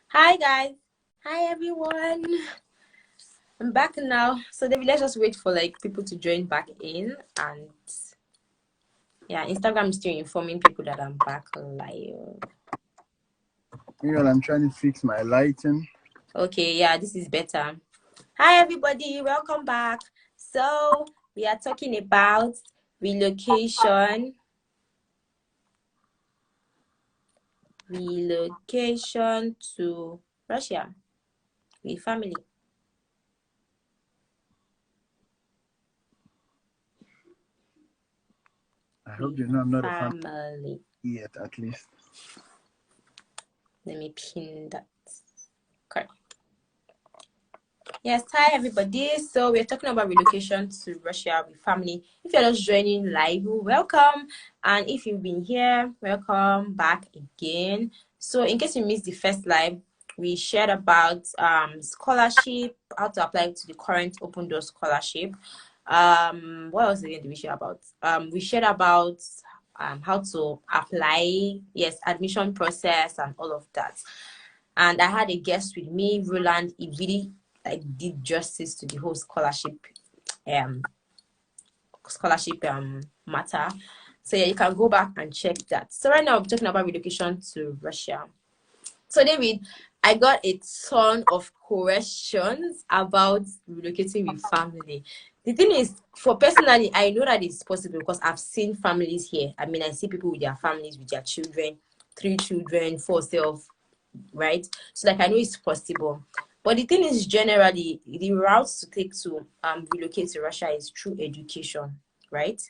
Hi guys. Hi everyone. I'm back now. So David, let's just wait for like people to join back in, and yeah, Instagram is still informing people that I'm back live. Meanwhile, I'm trying to fix my lighting. Okay, yeah, this is better. Hi everybody, welcome back. So we are talking about relocation. Relocation to Russia with family. I hope you know I'm not a fan Family. yet, at least. Let me pin that. Okay. Yes, hi everybody. So we're talking about relocation to Russia with family. If you're just joining live, welcome. And if you've been here, welcome back again. So in case you missed the first live, we shared about scholarship, how to apply to the current Open Door scholarship. What else again did we share about? We shared about how to apply, yes, admission process and all of that. And I had a guest with me, Roland. He really like did justice to the whole um matter. So yeah, you can go back and check that. So right now I'm talking about relocation to Russia. So David, I got a ton of questions about relocating with family. The thing is, for personally, I know that it's possible because I've seen families here. I mean, I see people with their families, with their children, 3 children, 4 self, right? So like I know it's possible. But the thing is, generally, the routes to take to relocate to Russia is through education, right?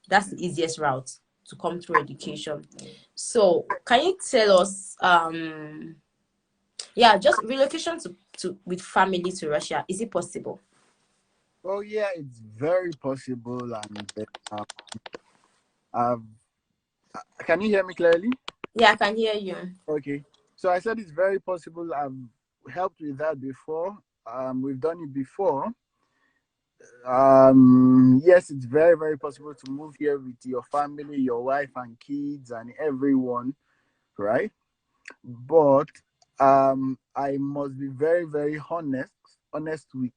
That's the easiest route to come through education. So can you tell us yeah, just relocation to with family to Russia, is it possible? Well, yeah, it's very possible. And I've, can you hear me clearly? Yeah, I can hear you. Okay. So I said it's very possible. I've helped with that before. We've done it before. Yes, it's very, very possible to move here with your family, your wife and kids and everyone, right? But I must be very, very honest with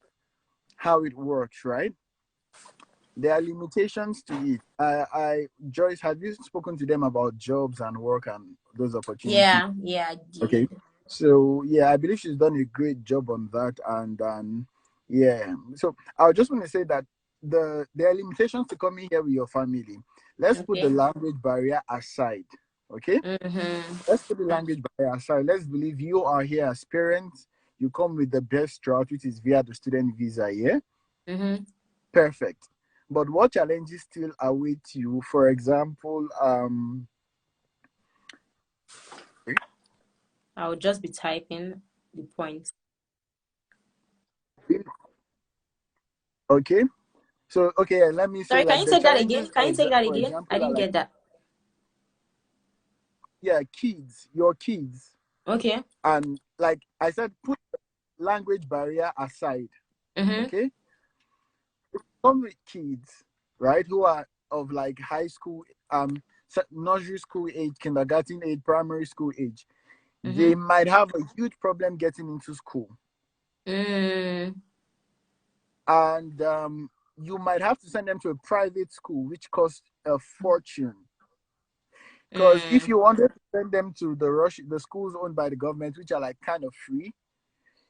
how it works, right? There are limitations to it. Joyce, have you spoken to them about jobs and work and those opportunities? Yeah, I Okay. did. So yeah, I believe she's done a great job on that, and yeah. So I just want to say that there are limitations to coming here with your family. Let's put the Okay. language barrier aside. Okay. Let's put the language barrier aside. Let's believe you are here as parents. You come with the best route, which is via the student visa. Yeah. Perfect. But what challenges still await you? For example, I'll just be typing the points. okay. So okay, let me say Sorry, can like you the take that again? challenges, Can you take that for again? I example, are didn't like, get that. yeah, kids, your kids, Okay. and like I said, put language barrier aside. Okay, come with kids, right, who are of like high school, nursery school age, kindergarten age, primary school age. They might have a huge problem getting into school. And you might have to send them to a private school, which costs a fortune. Because if you wanted to send them to the schools owned by the government, which are like kind of free,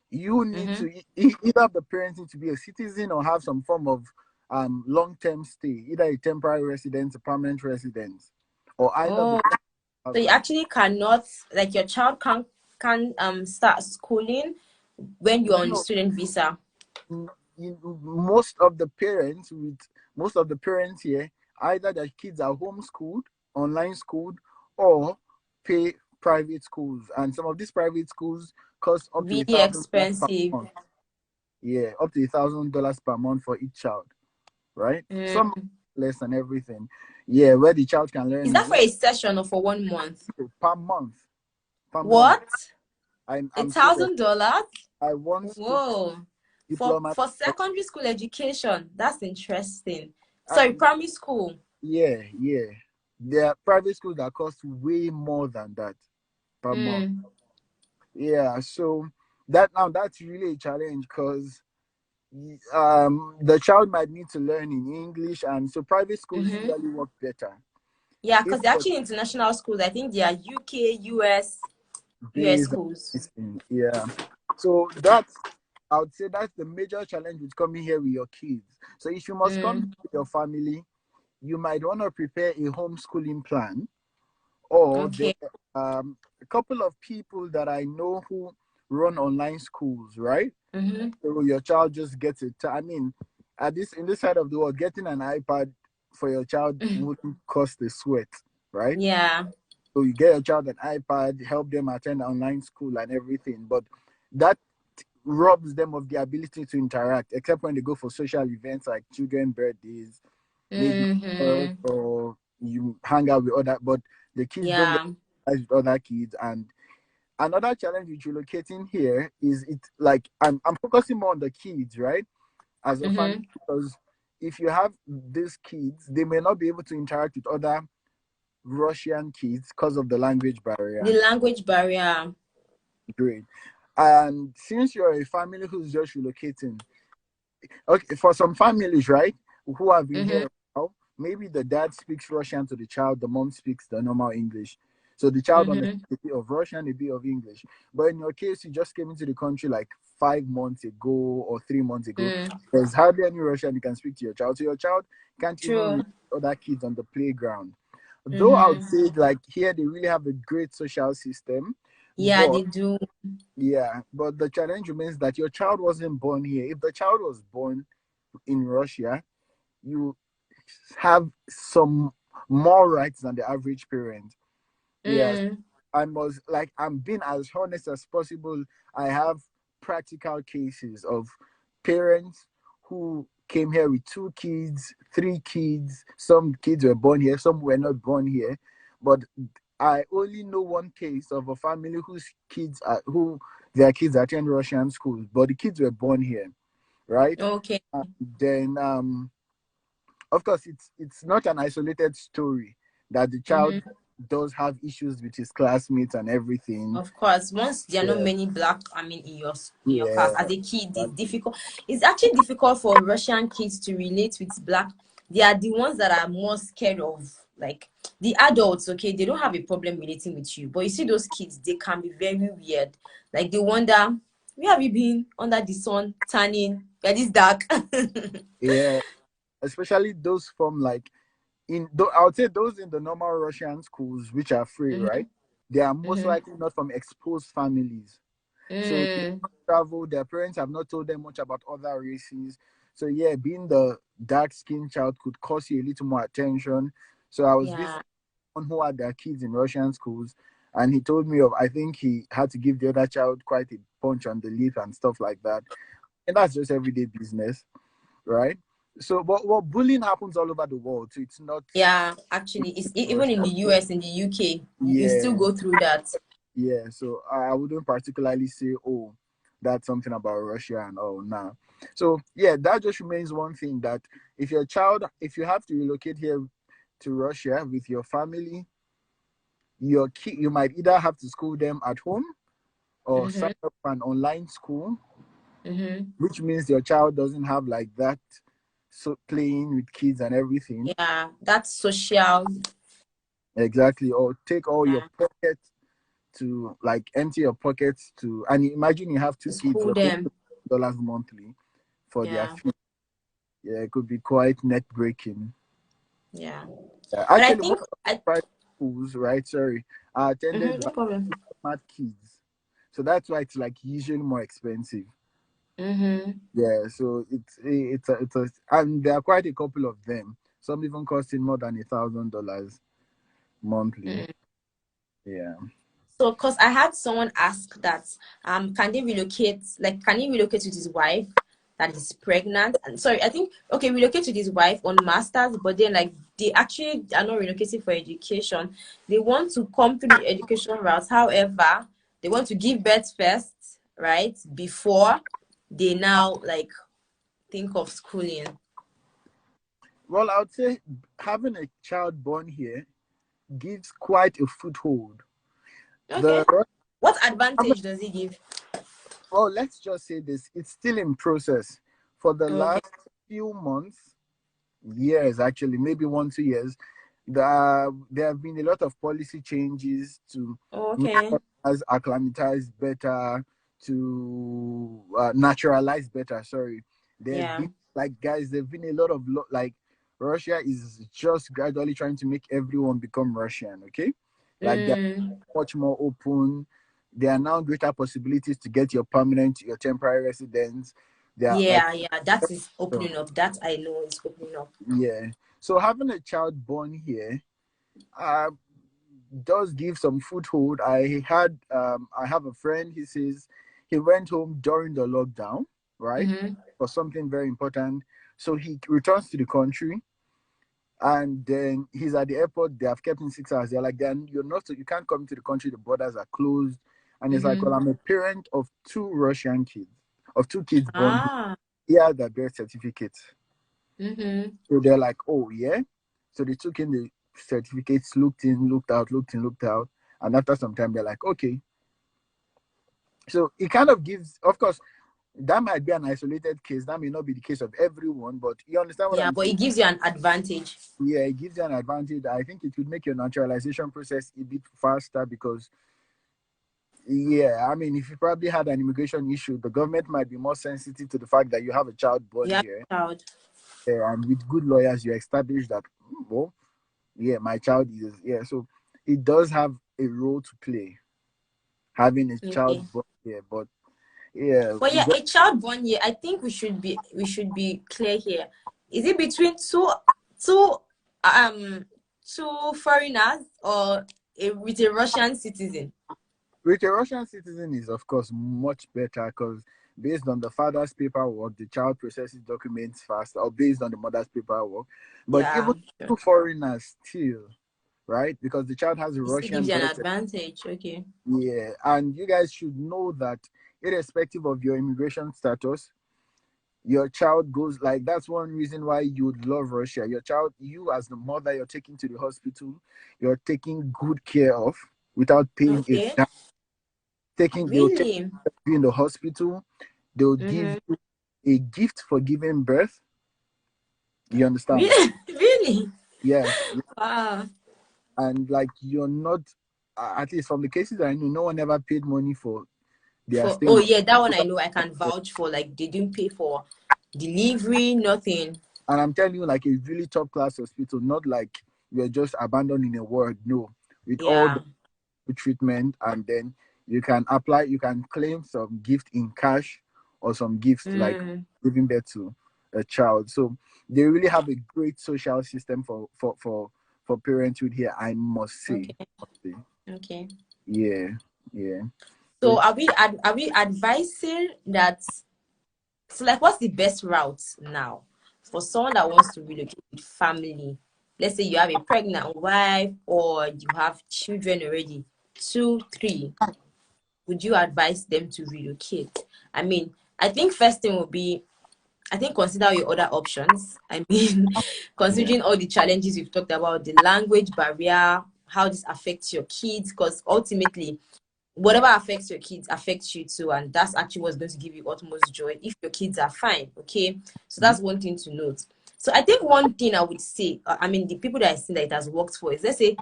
you need to either the parents need to be a citizen or have some form of long-term stay, either a temporary residence, a permanent residence, or either Oh, the so you actually cannot, like your child can start schooling when you're on the no, student visa. most of the parents with most of the parents here, either their kids are homeschooled, online schooled, or pay private schools, and some of these private schools cost up to Really $1,000 per expensive. month. Yeah, up to $1,000 per month for each child, right? Some Mm. less than everything. Yeah, where the child can Is learn that for a session or for 1 month? per month. Per month. What? A I'm serious. $1,000? I once took Whoa. diploma. For secondary school education, that's interesting. Uh, Sorry, primary school. yeah, yeah. There are private schools that cost way more than that per month. Yeah, so that's really a challenge because the child might need to learn in English, and so private schools Mm-hmm. usually work better. Yeah, If because they're for actually international schools. I think they are UK, US based on schools. this thing, yeah. So that's I would say that's the major challenge with coming here with your kids. So if you must come Mm, with your family, you might want to prepare a homeschooling plan, or there okay. a couple of people that I know who run online schools, right? Mm-hmm. So your child just gets it. I mean, at this in this side of the world, getting an iPad for your child wouldn't cost a sweat, right? Yeah. So you get your child an iPad, help them attend online school and everything, but that robs them of the ability to interact, except when they go for social events like children birthdays, maybe Mm-hmm. or you hang out with other, but the kids don't get Yeah. with other kids. And another challenge with relocating here is it like I'm focusing more on the kids, right? As a family, Mm-hmm. because if you have these kids, they may not be able to interact with other Russian kids because of the language The barrier. language barrier. Great. And since you're a family who's just relocating, okay, for some families, right, who have been Mm-hmm. here now, maybe the dad speaks Russian to the child, the mom speaks the normal English. So the child Mm-hmm. understands a bit of Russian, a bit of English. But in your case, you just came into the country like 5 months ago or 3 months ago. Mm. There's hardly any Russian you can speak to your child. So your child can't even read True. other kids on the playground. Though I would Mm-hmm. say like here they really have a great social system, Yeah, but they do. yeah, but the challenge remains that your child wasn't born here. If the child was born in Russia, you have some more rights than the average parent. Yes, Mm. I'm being as honest as possible. I have practical cases of parents who came here with 2 kids, 3 kids. Some kids were born here, some were not born here. But I only know one case of a family who their kids attend Russian schools, but the kids were born here, right? Okay. Then of course it's not an isolated story that the child Mm-hmm. does have issues with his classmates and everything. Of course, once there are not Yeah, many black, in your class yeah, as a kid, it's that- difficult. It's actually difficult for Russian kids to relate with black. They are the ones that are more scared of, like, the adults. Okay, they don't have a problem relating with you, but you see those kids, they can be very weird. Like they wonder, where have you been under the sun, tanning? You're this dark. yeah. Especially those from like I would say those in the normal Russian schools which are free, Mm-hmm. right? They are most Mm-hmm. likely not from exposed families. So they Mm, travel, their parents have not told them much about other races. So yeah, being the dark skinned child could cause you a little more attention. So I was yeah. visiting someone who had their kids in Russian schools, and he told me of I think he had to give the other child quite a punch on the lip and stuff like that. And that's just everyday business, right? So but bullying happens all over the world. So it's not Yeah, actually, it's even in Russia. the US, in the UK, you still Yeah, go through that. yeah. So I wouldn't particularly say, oh, that's something about Russia and oh, nah. So yeah, that just remains one thing that if you have to relocate here to Russia with your family, your kid, you might either have to school them at home or sign Mm-hmm. up for an online school, Mm-hmm. which means your child doesn't have like that so playing with kids and everything. Yeah, that's social. Exactly. Or take all your Yeah, pockets to like empty your pockets to and imagine you have to 2 kids, school you're paying them. $2 monthly for their Yeah, fee. Yeah, it could be quite neck breaking. yeah. But I Actually, think most of the I. private schools, right? Sorry, are attended Mm-hmm, by no problem. smart kids. So that's why it's like usually more expensive. Mm-hmm. Yeah, so it's a and there are quite a couple of them. Some even costing more than $1,000 monthly. Mm. Yeah. So, cause I had someone ask that, can they relocate? Like, can he relocate with his wife that is pregnant? And sorry, I think okay, relocate with his wife on masters, but then like they actually are not relocating for education. They want to come through the education route. However, they want to give birth first, right? Before they now like think of schooling. Well, I would say having a child born here gives quite a foothold. Okay. The What advantage does it give? Well, let's just say this: it's still in process. For the Okay. last few months, years actually, maybe 1-2 years, there have been a lot of policy changes to make Okay. us acclimatize better, to naturalize better. Sorry, there've Yeah. been like guys, there've been a lot of like Russia is just gradually trying to make everyone become Russian. Okay, like they're Mm. much more open. There are now greater possibilities to get your permanent, your temporary residence. There are like Yeah, yeah. That is opening up. That I know is opening up. yeah. So having a child born here uh, does give some foothold. I have a friend. He says he went home during the lockdown, right, Mm-hmm. for something very important. So he returns to the country, and then he's at the airport. They have kept him 6 hours. They're like, then you can't come to the country. The borders are closed. And he's like, Mm-hmm. well, I'm a parent of two Russian kids, of two kids born here. Ah. Here their birth certificates. Mm-hmm. So they're like, oh yeah. So they took in the certificates, looked in, looked out, looked in, looked out, and after some time they're like, okay. So it kind of gives, of course, that might be an isolated case. That may not be the case of everyone, but you understand what Yeah, I'm but saying? it gives you an advantage. Yeah, it gives you an advantage. I think it would make your naturalization process a bit faster because, yeah, I mean, if you probably had an immigration issue, the government might be more sensitive to the fact that you have a child born You have here. a child. And with good lawyers, you establish that, well, yeah, my child is, yeah. So it does have a role to play, having a child Okay. born here. But yeah, But yeah, a child born here, I think we should be clear here. Is it between two um two foreigners or with a Russian citizen? with a Russian citizen is, of course, much better because based on the father's paperwork, the child processes documents faster, or based on the mother's paperwork. But even Yeah, sure. two foreigners still, right? Because the child has a It still gives Russian you an birth. advantage. Okay. Yeah, and you guys should know that irrespective of your immigration status, your child goes like that's one reason why you would love Russia. Your child, you as the mother, you're taking to the hospital, you're taking good care of without paying a Okay. dime. They will take Really? you in the hospital, they'll give Mm-hmm. you a gift for giving birth. You understand? Really? Really? Yes. Wow. And like you're not at least from the cases I know, no one ever paid money for their For stay in oh the yeah, that one I hospital. know I can vouch for. Like they didn't pay for delivery, nothing. And I'm telling you, like a really top class hospital, not like you're just abandoned in a ward. No, with all Yeah. the treatment, and then you can claim some gift in cash or some gifts like Mm. giving birth to a child. So they really have a great social system for parenthood here. I must say, Okay. Okay. yeah, yeah. So So are we advising that? So like, what's the best route now for someone that wants to relocate with family? Let's say you have a pregnant wife or you have children already, two, three. Would you advise them to relocate? I mean, I think first thing would be, I think consider your other options. I mean, yeah, considering all the challenges we've talked about, the language barrier, how this affects your kids, because ultimately, whatever affects your kids affects you too, and that's actually what's going to give you utmost joy if your kids are fine. Okay, so mhm, that's one thing to note. So I think one thing I would say, I mean, the people that I see that it has worked for is, let's say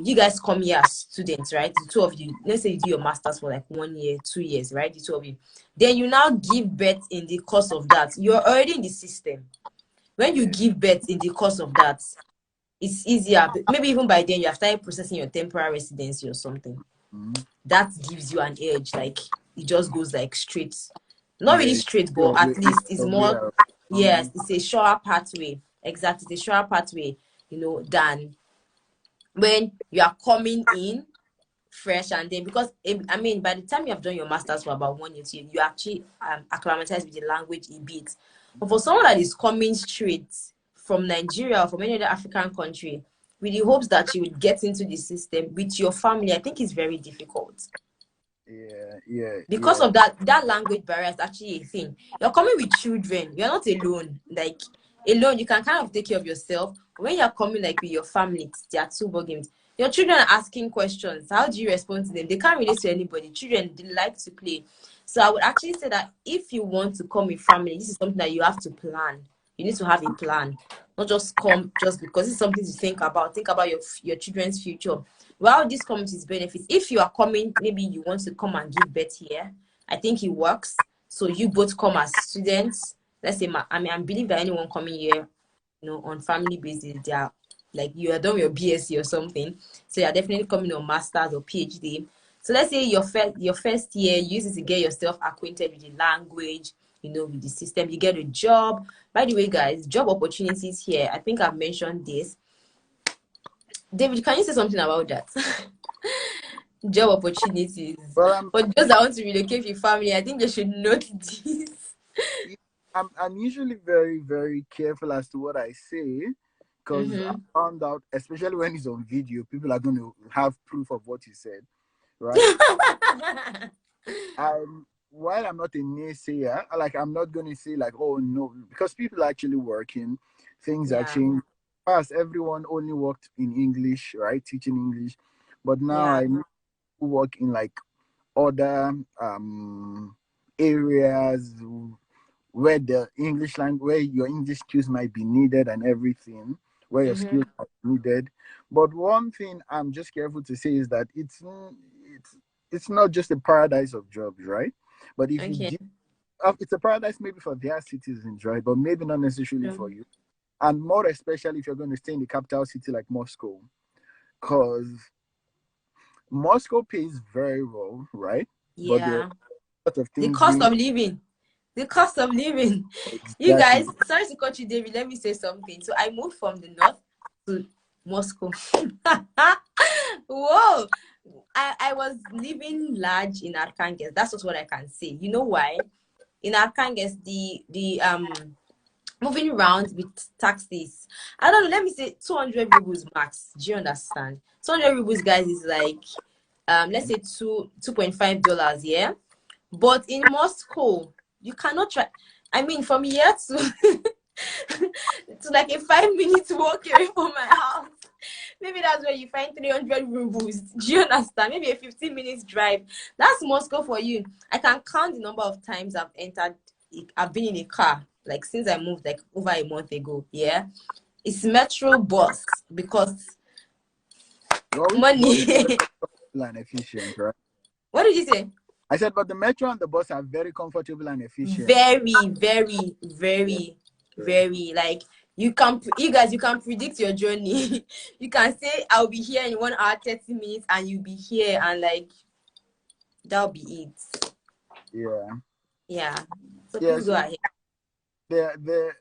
you guys come here as students, right? The two of you, let's say you do your masters for like 1 year, 2 years, right? The two of you, then you now give birth in the course of that. You're already in the system. When you yeah, give birth in the course of that, it's easier. Maybe even by then you have started processing your temporary residency or something. mhm, That gives you an edge. Like it just goes like straight, not really yeah. straight, but Your at least it's way more. of Yes, coming. it's a shorter pathway. Exactly, it's a shorter pathway, than when you are coming in fresh. And then, because I mean, by the time you have done your masters for about 1 year, 2 years, you actually acclimatized with the language a bit. But for someone that is coming straight from Nigeria or from any other African country with the hopes that you would get into the system with your family, I think it's very difficult. Yeah, yeah, Because yeah, of that language barrier is actually a thing. You're coming with children, you're not alone. Like alone, you can kind of take care of yourself. When you're coming like with your family, there are two ball games. Your children are asking questions. How do you respond to them? They can't relate to anybody. Children, they like to play. So I would actually say that if you want to come with family, this is something that you have to plan. You need to have a plan, not just come just because it's something to think about. Think about your children's future. While this comes with benefits, if you are coming, maybe you want to come and give birth here, I think it works. So you both come as students. Let's say, I believe that anyone coming here, on family basis, they are like you are done with your BSc or something. So you're definitely coming on masters or PhD. So let's say your first year, you use it to get yourself acquainted with the language, with the system. You get a job. By the way, guys, job opportunities here. I think I've mentioned this. David, can you say something about that? Job opportunities. Well, For those that want to relocate with family, I think they should note this. I'm usually very, very careful as to what I say, because I found out, especially when it's on video, people are going to have proof of what you said, right? While I'm not a naysayer, like I'm not going to say like, oh no, because people are actually working, things are Yeah. changing. Past, everyone only worked in English, right? Teaching English, but now Yeah. I need to work in like other areas where the English language, where your English skills might be needed and everything, where your skills are needed. But one thing I'm just careful to say is that it's not just a paradise of jobs, right? But if you Okay. give, it's a paradise maybe for their citizens, right? But maybe not necessarily for you. And more especially if you're going to stay in the capital city like Moscow, because Moscow pays very well, right? But there are Yeah. a lot of The things cost going of living. The cost of living. You exactly. guys, sorry to cut you, David. Let me say something. So I moved from the north to Moscow. Whoa. I was living large in Arkhangelsk. That's just what I can say. You know why? In Arkhangelsk, the moving around with taxis. I don't know, let me say 200 rubles max. Do you understand? 200 rubles, guys, is like let's say $2.5, yeah. But in Moscow, you cannot try. I mean, from here to to like a 5 minutes walk away from my house. Maybe that's where you find 300 rubles. Do you understand? Maybe a 15 minutes drive. That's Moscow for you. I can count the number of times I've been in a car, like since I moved like over a month ago. Yeah. It's metro bus because But which money. and efficient, right? What did you say? I said, but the metro and the bus are very comfortable and efficient. Very, very, Yeah, very, yeah, very like you can predict your journey. You can say I'll be here in 1 hour 30 minutes and you'll be here and like that'll be it. yeah. Yeah. So Yeah, please go so ahead.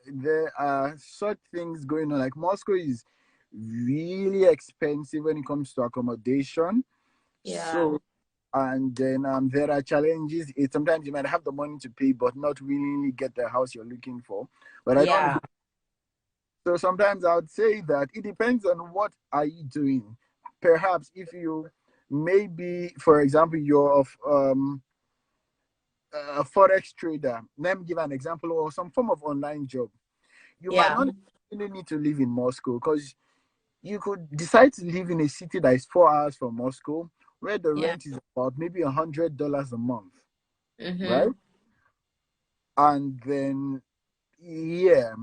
there are such things going on. Like Moscow is really expensive when it comes to accommodation. Yeah. So and then there are challenges. Sometimes you might have the money to pay, but not really get the house you're looking for. But I don't. Yeah. So sometimes I would say that it depends on what are you doing. Perhaps if you maybe, for example, you're of a forex trader. Let me give an example, or some form of online job. You might Yeah. not really need to live in Moscow, because you could decide to live in a city that is 4 hours from Moscow, where the Yeah. rent is about maybe $100 a month, right? Mm-hmm. And then yeah,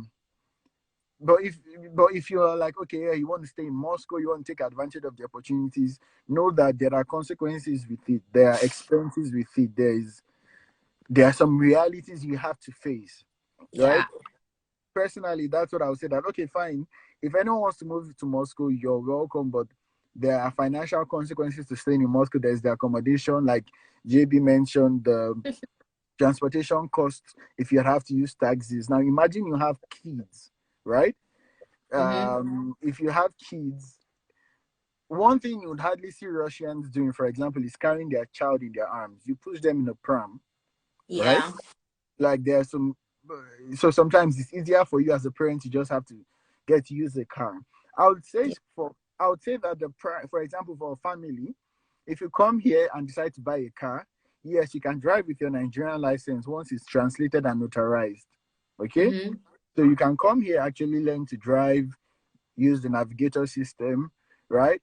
but if you're like, okay, yeah, you want to stay in Moscow, you want to take advantage of the opportunities, know that there are consequences with it, there are expenses with it, there are some realities you have to face, right? Yeah. Personally, that's what I would say, that okay, fine. If anyone wants to move to Moscow, you're welcome, but there are financial consequences to staying in Moscow. There's the accommodation, like JB mentioned, the transportation costs if you have to use taxis. Now imagine you have kids, right? Mm-hmm. If you have kids, one thing you would hardly see Russians doing, for example, is carrying their child in their arms. You push them in a pram, right? Yeah. Like there's some, so sometimes it's easier for you as a parent to just have to get to use a car. I would say Yeah. I would say that for example, for a family, if you come here and decide to buy a car, yes, you can drive with your Nigerian license once it's translated and notarized. Okay, Mm-hmm. so you can come here, actually learn to drive, use the navigator system, right?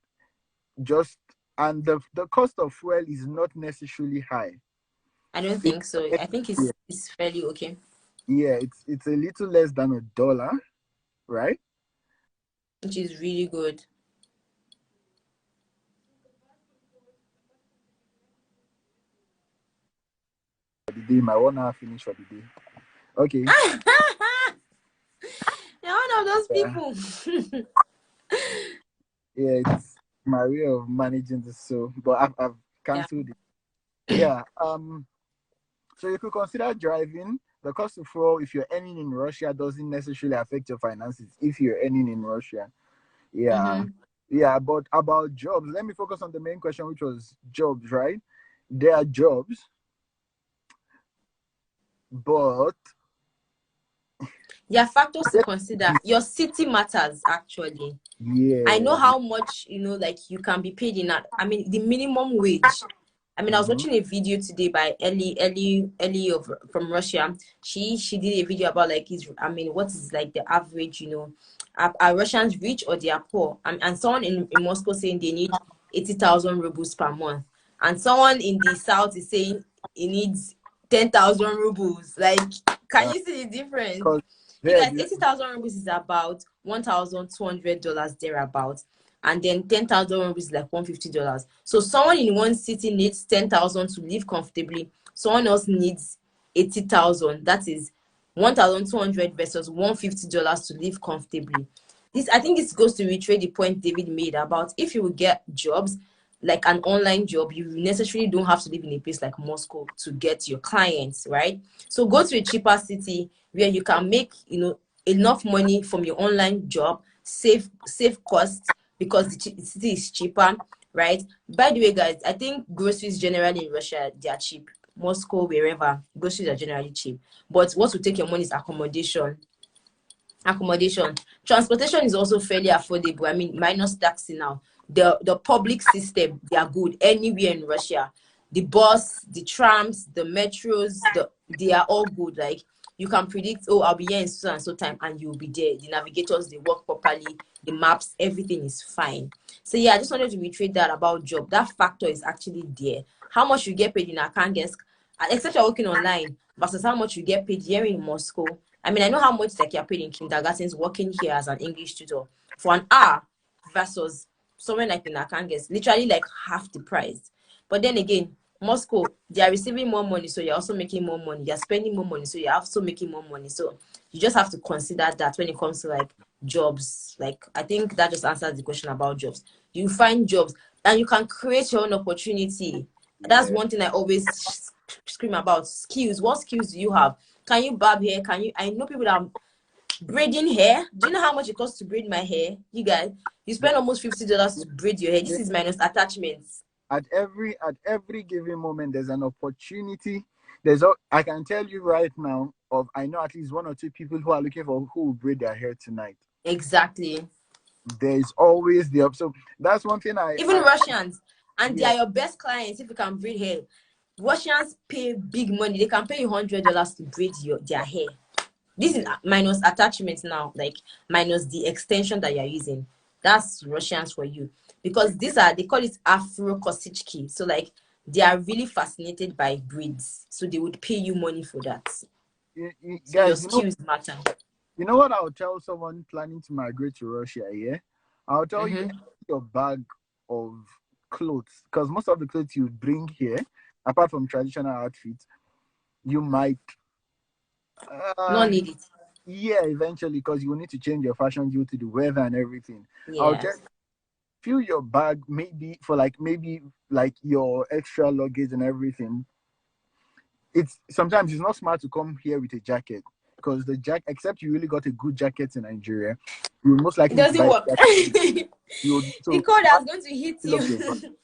just and the cost of fuel is not necessarily high. I don't think so. I think it's fairly okay. Yeah, it's a little less than $1, right? Which is really good. For the day, my 1 hour finish for the day. Okay. You're one of those people. Yeah, it's my way of managing this. So, but I've cancelled it. Yeah. So you could consider driving. The cost of fuel, if you're earning in Russia, doesn't necessarily affect your finances. If you're earning in Russia, yeah, yeah. But about jobs, let me focus on the main question, which was jobs, right? There are jobs, but there are factors to consider. Your city matters actually. Yeah. I know how much like you can be paid in that. I mean, the minimum wage. I mean, I was watching a video today by Ellie from Russia. She did a video about like what is like the average, are Russians rich or they are poor? And someone in Moscow saying they need 80,000 rubles per month, and someone in the south is saying he needs 10,000 rubles. Like, can you see the difference? You guys, 80,000 rubles is about $1,200 thereabout, and then 10,000 rupees is like $150. So someone in one city needs 10,000 to live comfortably. Someone else needs 80,000. That is 1,200 versus $150 to live comfortably. I think it goes to reiterate the point David made about if you will get jobs like an online job, you necessarily don't have to live in a place like Moscow to get your clients, right? So go to a cheaper city where you can make enough money from your online job, save costs, because the city is cheaper, right? By the way, guys, I think groceries generally in Russia, they are cheap. Moscow, wherever, groceries are generally cheap. But what will take your money is accommodation. Transportation is also fairly affordable. I mean, minus taxi now. The public system, they are good anywhere in Russia. The bus, the trams, the metros, they are all good. Like, you can predict, oh, I'll be here in so and so time, and you'll be there. The navigators, they work properly. The maps, everything is fine. So yeah, I just wanted to reiterate that about job. That factor is actually there. How much you get paid in Arkhangelsk, except you're working online, versus how much you get paid here in Moscow. I mean, I know how much like you're paid in kindergartens working here as an English tutor for an hour versus somewhere like in Arkhangelsk, literally like half the price. But then again, Moscow, they are receiving more money, so you're also making more money. You're spending more money, so you're also making more money. So you just have to consider that when it comes to like jobs. Like, I think that just answers the question about jobs. You find jobs and you can create your own opportunity. That's one thing I always scream about. Skills. What skills do you have? Can you barb hair? I know people that are braiding hair. Do you know how much it costs to braid my hair? You guys, you spend almost $50 to braid your hair. This is minus attachments. At every given moment, there's an opportunity. I can tell you right now, I know at least 1 or 2 people who are looking for who will braid their hair tonight. Exactly. There's always the so that's one thing even Russians, and they are your best clients if you can braid hair. Russians pay big money. They can pay you $100 to braid their hair. This is minus attachments now, like minus the extension that you're using. That's Russians for you, because they call it Afro Kosicki. So like they are really fascinated by breeds, so they would pay you money for that. So guys, your skills matter. You know what I'll tell someone planning to migrate to Russia? Yeah, I'll tell you your bag of clothes, because most of the clothes you bring here, apart from traditional outfits, you might not need it. Yeah, eventually, because you will need to change your fashion due to the weather and everything. Yes. I'll just fill your bag maybe your extra luggage and everything. Sometimes it's not smart to come here with a jacket, because the jacket, except you really got a good jacket in Nigeria, you most likely it doesn't work. The cold is going to hit you.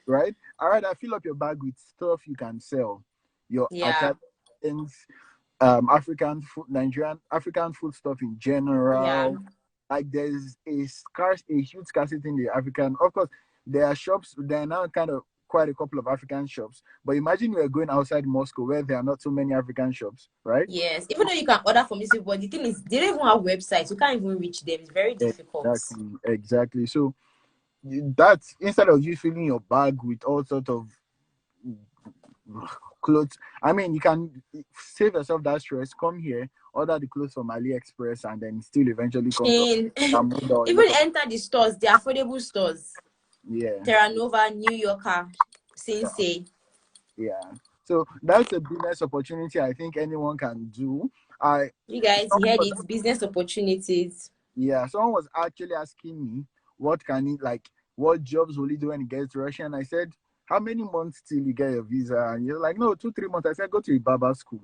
Right? All right, I fill up your bag with stuff you can sell. Your things, African food, Nigerian African food stuff in general. Yeah. Like, there's a huge scarcity in the African. Of course, there are shops. There are now kind of quite a couple of African shops. But imagine you are going outside Moscow where there are not so many African shops, right? Yes. Even though you can order from this, but the thing is, they don't even have websites. You can't even reach them. It's very difficult. Exactly. So That's instead of you filling your bag with all sort of clothes. I mean, you can save yourself that stress. Come here, order the clothes from AliExpress, and then still eventually come to In or a even lot of enter the stores, the affordable stores. yeah. Terra Nova, New Yorker, Sensei. Yeah. So that's a business opportunity I think anyone can do. I You guys, you someone heard was, it. Business opportunities. yeah, someone was actually asking me what can he like what jobs will he do when he gets to Russia? And I said, how many months till you get your visa? And you're like, no, 2, 3 months. I said, go to a barber school,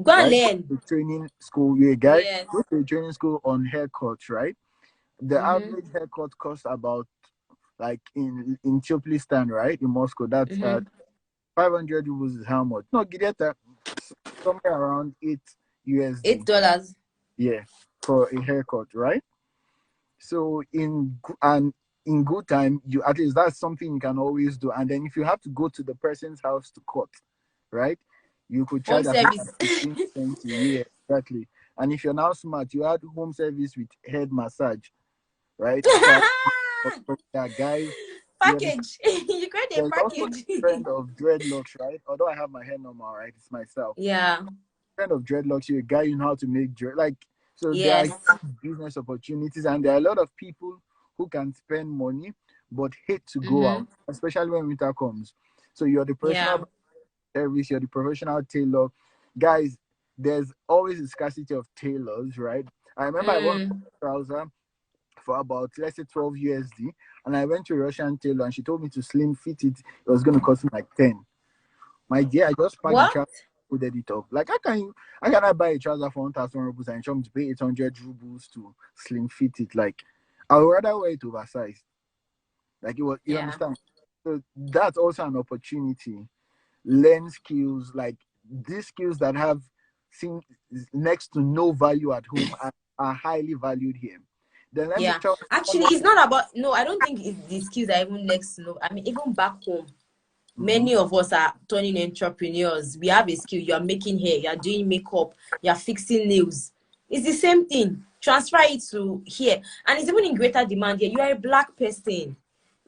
Go and right? Go learn. to training school. You're a guy, Yes. go to a training school on haircuts, right? The Mm-hmm. average haircut costs about like in Choplistan, right? In Moscow, that's Mm-hmm. 500 rubles is how much? No, get that somewhere around 8 USD. $8. Yeah, for a haircut, right? So in good time, you at least that's something you can always do. And then if you have to go to the person's house to cut, right? You could Home charge as much as service. 15, 20. Yeah, exactly. And if you're now smart, you add home service with head massage, right? So yeah, guys, you understand. Package. You create a There's also package. a trend of dreadlocks, right? Although I have my hair normal, right? It's myself. Yeah. Trend of dreadlocks, you're a guy, you know how to make like so there are Yes. huge business opportunities and there are a lot of people who can spend money but hate to go Mm-hmm. out, especially when winter comes. So you're the Yeah. professional service, you're the professional tailor. Guys, there's always a scarcity of tailors, right? I remember I bought Mm. a trouser for about let's say 12 USD and I went to a Russian tailor and she told me to slim fit it. It was gonna cost me like 10. My dear, I just packed the What? trouser, put it up. Like how can I buy a trouser for 1,000 rubles and show me to pay 800 rubles to slim fit it? Like I would rather wear it oversized. Like it was, you Yeah. understand? So that's also an opportunity. Learn skills like these skills that have seen next to no value at home are highly valued here. Then let me Yeah. tell Actually, someone. it's not about no, I don't think it's the skills are even next to no. I mean, even back home, Mhm. many of us are turning entrepreneurs. We have a skill. You are making hair, you are doing makeup, you are fixing nails. It's the same thing. Transfer it to here. And it's even in greater demand here. You are a black person.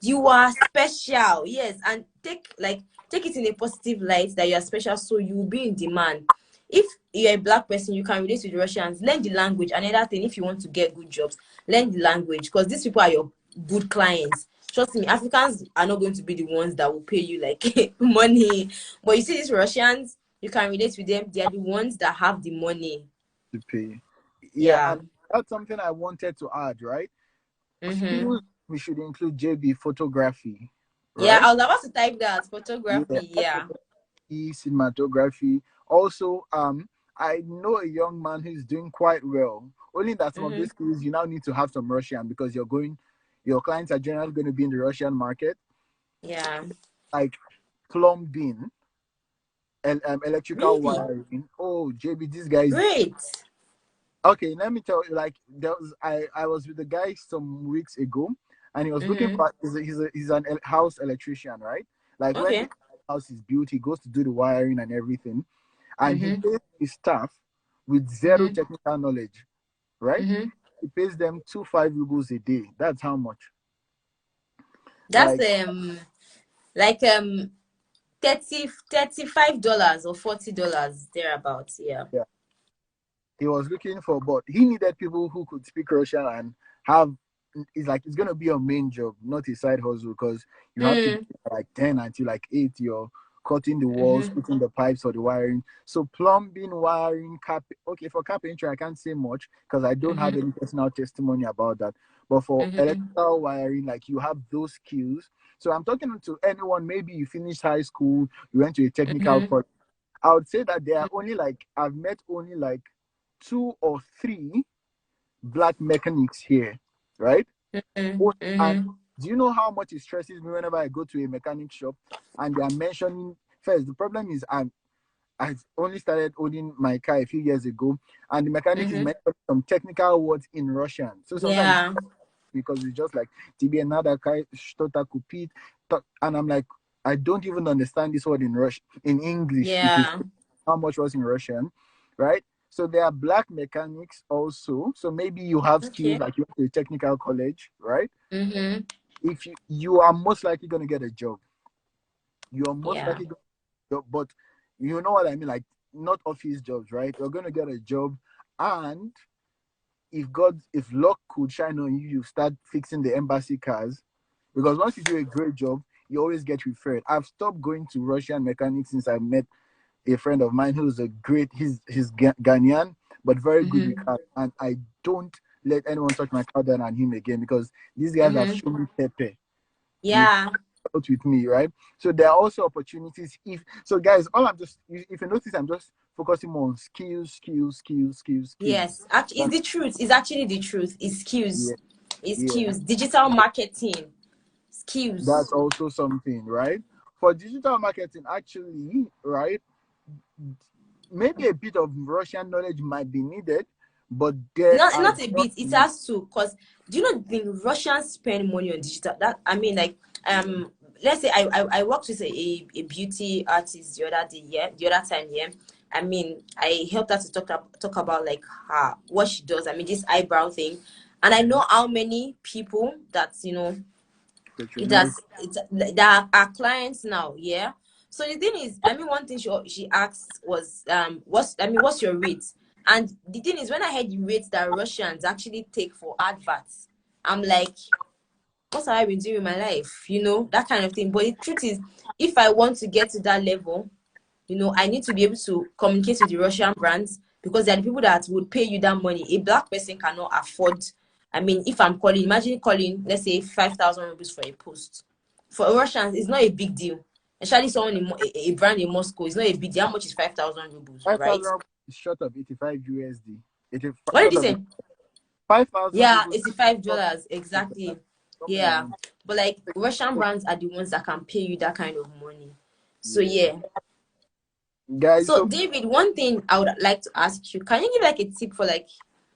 You are special. Yes. And take it in a positive light that you are special, so you will be in demand. If you're a black person, you can relate with Russians, learn the language. Another thing, if you want to get good jobs, learn the language because these people are your good clients. Trust me, Africans are not going to be the ones that will pay you like money. But you see, these Russians, you can relate with them. They are the ones that have the money. To pay. Yeah, Yeah. and that's something I wanted to add, right? Mm-hmm. Skills we should include JB photography, Yeah, right? I was about to type that. Yeah, Photography. Yeah. cinematography. Also, I know a young man who's doing quite well. Only that some of Mm-hmm. these skills you now need to have some Russian because your clients are generally going to be in the Russian market, Yeah. like plumbing and electrical Really? wiring. Oh, JB, these guys. Great. Okay, let me tell you. Like I was with a guy some weeks ago, and he was looking Mm-hmm. for. He's an house electrician, right? Like when the Okay. house is built, he goes to do the wiring and everything, and he Mm-hmm. pays his staff with zero Mm-hmm. technical knowledge, right? Mm-hmm. He pays them 2 5 rubles a day. That's how much. That's Like like 35 dollars or $40 thereabouts. Yeah. yeah, he was looking for, but he needed people who could speak Russian and have. It's like it's gonna be your main job, not a side hustle, because you have to be Mm. like 10 until like 8. You're cutting the walls, Mm-hmm. putting the pipes or the wiring. So plumbing, wiring, okay, for carpentry I can't say much because I don't have Mm-hmm. any personal testimony about that. But for Mm-hmm. electrical wiring, like you have those skills. So I'm talking to anyone. Maybe you finished high school, you went to a technical Mm-hmm. college. I would say that there are only like I've met only like 2 or 3 black mechanics here, right? Mm-hmm. Oh, and Mm-hmm. do you know how much it stresses me whenever I go to a mechanic shop and they are mentioning first? The problem is I only started owning my car a few years ago, and the mechanic is Mm-hmm. mentioning some technical words in Russian. So sometimes Yeah. because it's just like тебе надо что-то купить, and I'm like I don't even understand this word in Russian in English. If it's Yeah. how much was in Russian, right? So there are black mechanics also. So maybe you have skills Okay. like you went to a technical college, right? Mm-hmm. if you are most likely going to get a job. You are most Yeah. likely going to get a job, but you know what I mean, like not office jobs, right? You're going to get a job, and if luck could shine on you, you start fixing the embassy cars, because once you do a great job, you always get referred. I've stopped going to Russian mechanics since I met a friend of mine who's he's Ghanaian, but very good with cars, and I don't let anyone touch my car than him again, because these guys have shown me pepe. They've Yeah. out with me, right? So there are also opportunities. Guys, all I'm just, if you notice, I'm just focusing more on skills. Yes. Actually, it's the truth. It's actually the truth. It's skills. Yeah, It's yeah. skills. Digital marketing. That's Skills. also something, right? For digital marketing, actually, right? Maybe a bit of Russian knowledge might be needed, but there are Not a just bit. It has to, because do you know the Russians spend money on digital? That I mean, like let's say I worked with a beauty artist the other day, yeah, the other time, yeah. I mean, I helped her to talk about like her what she does. I mean, this eyebrow thing, and I know how many people that patronize. that are clients now, yeah. So the thing is, I mean, one thing she asked was what's your rate? And the thing is, when I heard the rates that Russians actually take for adverts, I'm like, what have I been doing in my life? You know, that kind of thing. But the truth is, if I want to get to that level, I need to be able to communicate with the Russian brands, because they're the people that would pay you that money. A black person cannot afford. I mean, if I'm calling, imagine calling, let's say 5,000 rupees for a post. For Russians, it's not a big deal. Especially someone in a brand in Moscow, it's not a big deal. How much is 5,000 rubles, right? 5,000 is short of 85 USD. What did Short you of say? 5,000 Yeah, rubles. $85. Exactly. Something Yeah. around. But like Russian brands are the ones that can pay you that kind of money. So Yeah. yeah. Guys, So so David, one thing I would like to ask you, can you give like a tip for like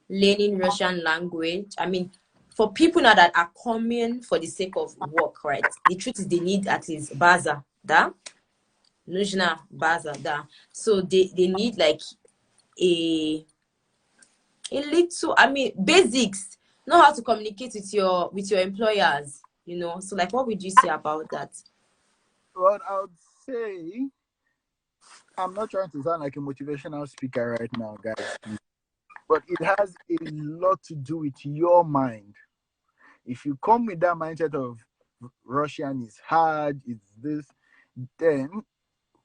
learning Russian language? I mean, for people now that are coming for the sake of work, right? The truth is they need at least baza, da? Nujna baza, da. So they need like a little, I mean, basics. Know how to communicate with your employers, So like what would you say about that? what I would say, I'm not trying to sound like a motivational speaker right now, guys, please. But it has a lot to do with your mind. If you come with that mindset of Russian is hard, it's this, then,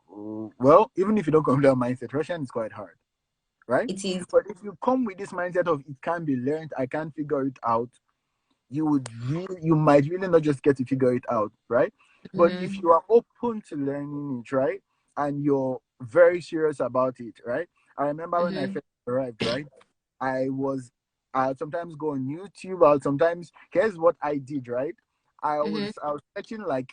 well, even if you don't come with that mindset, Russian is quite hard, right? It is. But if you come with this mindset of it can be learned, I can figure it out, you might really not just get to figure it out, right? But if you are open to learning it, right, and you're very serious about it, right? I remember when I first arrived, right, I was I would sometimes go on YouTube. I would sometimes here's what I did, right? I was searching like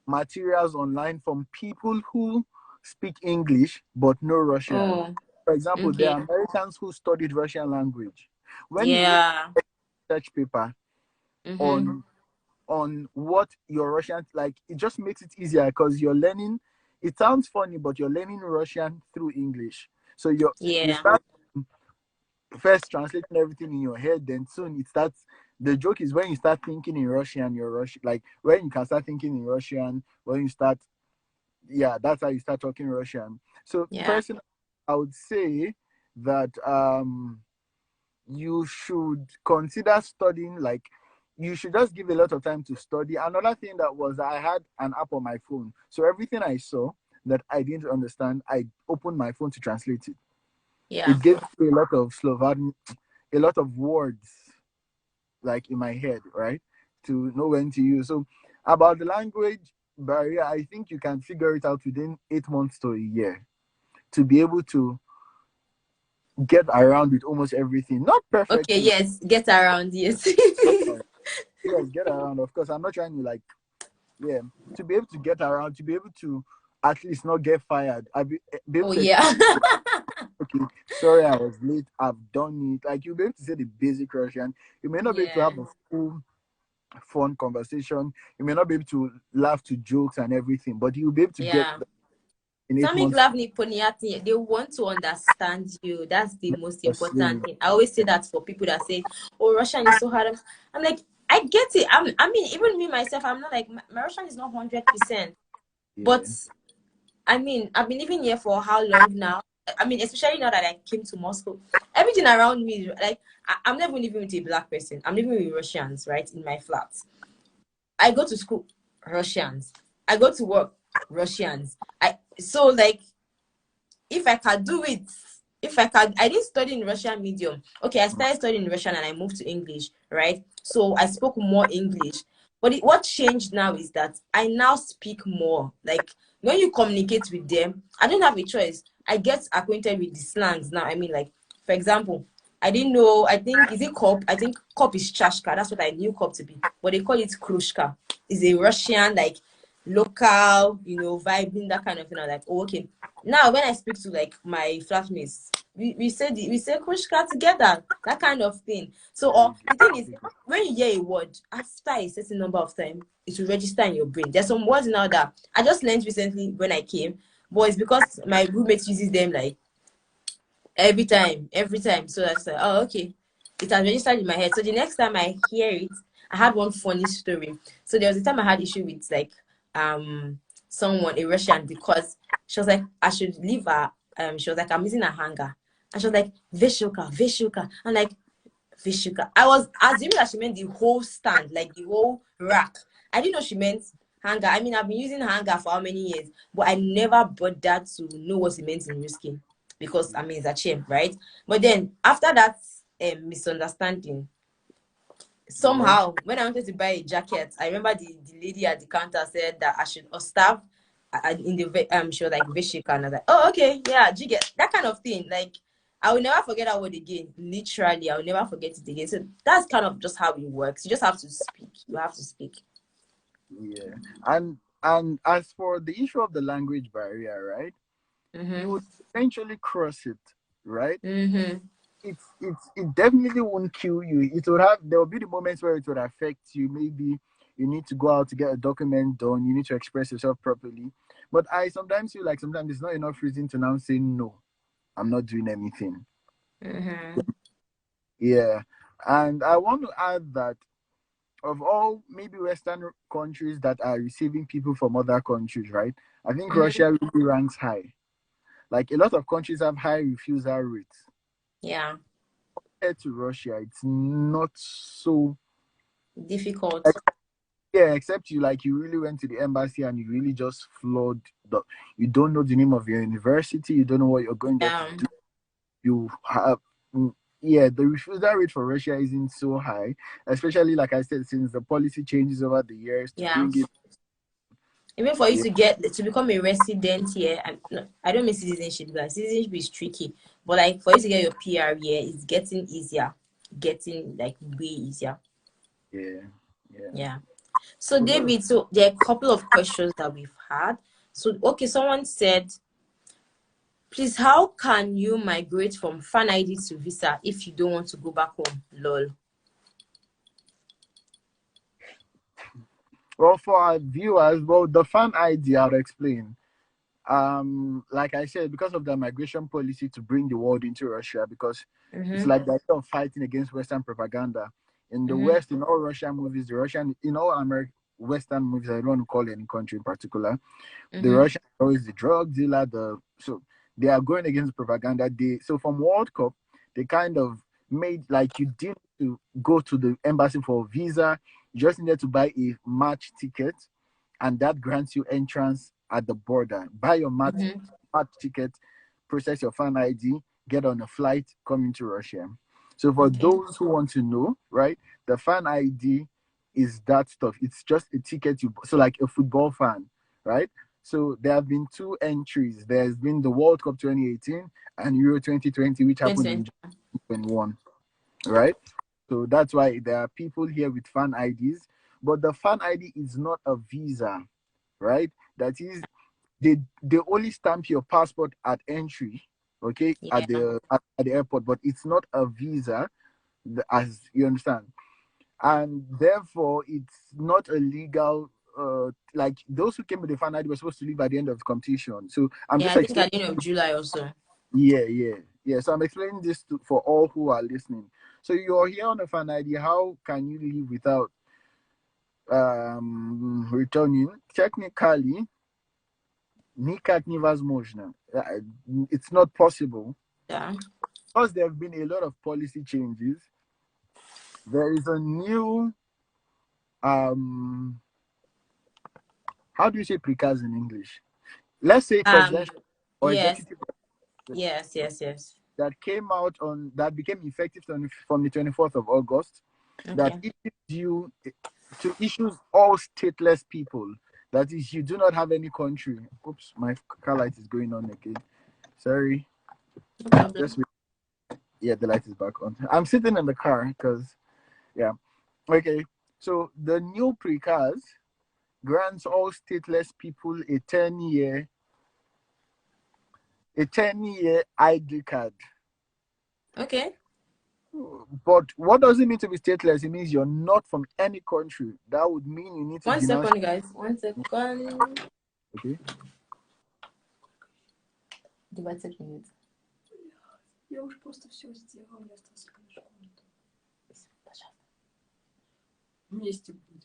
materials online from people who speak English but no Russian. Oh, For example, there okay. are Americans who studied Russian language. When you read Yeah. a research paper on what your Russian, like, it just makes it easier because you're learning. It sounds funny, but you're learning Russian through English. So you Yeah. start first translating everything in your head, then soon it starts. The joke is when you start thinking in Russian, you're Russian. Like when you can start thinking in Russian, when you start, yeah, that's how you start talking Russian. So Yeah. personally, I would say that you should consider studying. Like you should just give a lot of time to study. Another thing that was I had an app on my phone, so everything I saw that I didn't understand, I opened my phone to translate it. Yeah. It gave me a lot of Slovakian, a lot of words like in my head, right? To know when to use. So about the language barrier, I think you can figure it out within 8 months to a year to be able to get around with almost everything. Not Okay, perfectly. yes. Get around, yes. Yes, get around. Of course, I'm not trying to like, yeah, to be able to get around, to be able to at least not get fired. Be able Oh to yeah. explain, okay, sorry, I was late. I've done it. Like you'll be able to say the basic Russian. You may not be able to Yeah. have a full fun conversation. You may not be able to laugh to jokes and everything, but you'll be able to get Yeah. in eight Sami months. glavni poniatni, they want to understand you. That's the most Yes, important thing. I always say that for people that say, "Oh, Russian is so hard." I'm like, I get it. I mean, even me myself, I'm not like my Russian is not 100%. But I mean, I've been living here for how long now? I mean, especially now that I came to Moscow, everything around me, like I'm not even living with a black person. I'm living with Russians, right, in my flat. I go to school, Russians. I go to work, Russians. So like, if I can do it, I didn't study in Russian medium. Okay, I started studying Russian and I moved to English, right? So I spoke more English. But what changed now is that I now speak more. Like when you communicate with them, I don't have a choice. I get acquainted with the slangs now. I mean, like, for example, I didn't know, I think, is it kop? I think kop is chashka. That's what I knew kop to be. But they call it krushka. It's a Russian, like, local, vibing, that kind of thing. I'm like, oh, okay. Now, when I speak to, like, my flatmates, we say krushka together, that kind of thing. So, the thing is, when you hear a word, after a certain number of time, it will register in your brain. There's some words now that I just learned recently when I came, but it's because my roommate uses them, like, every time. So that's like, oh, okay, it has registered in my head. So the next time I hear it, I had one funny story. So there was a time I had issue with like someone, a Russian, because she was like, I should leave her. She was like, I'm using a hanger, and she was like, Vishuka. I'm like, Vishuka. I was assuming that she meant the whole stand, like the whole rack. I didn't know she meant hanger. I mean, I've been using hanger for how many years, but I never bothered to know what it meant in Ruskin, because I mean, it's a shame, right? But then after that misunderstanding, somehow when I wanted to buy a jacket, I remember the lady at the counter said that I should starve in the she was like Vishika, and I was like, oh, okay, yeah, do you get that kind of thing? Like, I will never forget that word again. Literally, I will never forget it again. So that's kind of just how it works. You just have to speak. You have to speak. Yeah, and as for the issue of the language barrier, right? You would eventually cross it, right? It definitely won't kill you. There will be the moments where it would affect you. Maybe you need to go out to get a document done. You need to express yourself properly. But I sometimes feel like sometimes it's not enough reason to now say no, I'm not doing anything. Yeah, and I want to add that of all maybe Western countries that are receiving people from other countries, right? I think Russia really ranks high. Like a lot of countries have high refusal rates. Yeah. Compared to Russia, it's not so difficult. Yeah, except you really went to the embassy and you really just flawed you don't know the name of your university, you don't know what you're going there to do. You have the refusal rate for Russia isn't so high, especially like I said, since the policy changes over the years to bring it. Even for you to become a resident here, I don't mean citizenship, guys. Citizenship is tricky, but like for you to get your PR here, it's getting easier, like way easier. Yeah. So David, so there are a couple of questions that we've had. So okay, someone said, please, how can you migrate from fan ID to visa if you don't want to go back home? Lol. Well, for our viewers, the fan ID, I'll explain. Like I said, because of the migration policy to bring the world into Russia, because it's like the idea of fighting against Western propaganda. In the West, in all Russian movies, in all American Western movies, I don't want to call any country in particular, the Russian is always the drug dealer, so they are going against propaganda. So from World Cup, they kind of made like you didn't to go to the embassy for a visa, you just needed to buy a match ticket, and that grants you entrance at the border. Buy your match ticket, process your fan ID, get on a flight, come into Russia. So for those who want to know, right, the fan ID is that stuff. It's just a ticket so like a football fan, right? So there have been two entries. There's been the World Cup 2018 and Euro 2020, which happened in 2021, right? So that's why there are people here with fan IDs, but the fan ID is not a visa, right? That is, they only stamp your passport at entry, okay, at the airport, but it's not a visa, as you understand, and therefore it's not a legal. Like those who came with the fan ID were supposed to leave at the end of the competition. So I'm just explaining. I think at the end of July also. Yeah. So I'm explaining this for all who are listening. So you're here on a fan ID. How can you leave without returning, technically, nikak невозможно. It's not possible. Yeah. Because there have been a lot of policy changes. There is a new how do you say precaz in English? Let's say presidential or Yes. executive Yes. that came out that became effective from the 24th of August. Okay. That issues you to issues all stateless people. That is, you do not have any country. Oops, my car light is going on again. Sorry. No problem. Yeah, the light is back on. I'm sitting in the car because, yeah. Okay, so the new precaz grants all stateless people a 10-year ID card. Okay. But what does it mean to be stateless? It means you're not from any country. That would mean you need to One denounce. second, guys. 1 second. Okay. 20 минут. Я уже просто все сделала, мне осталось конечно. Вместе будем.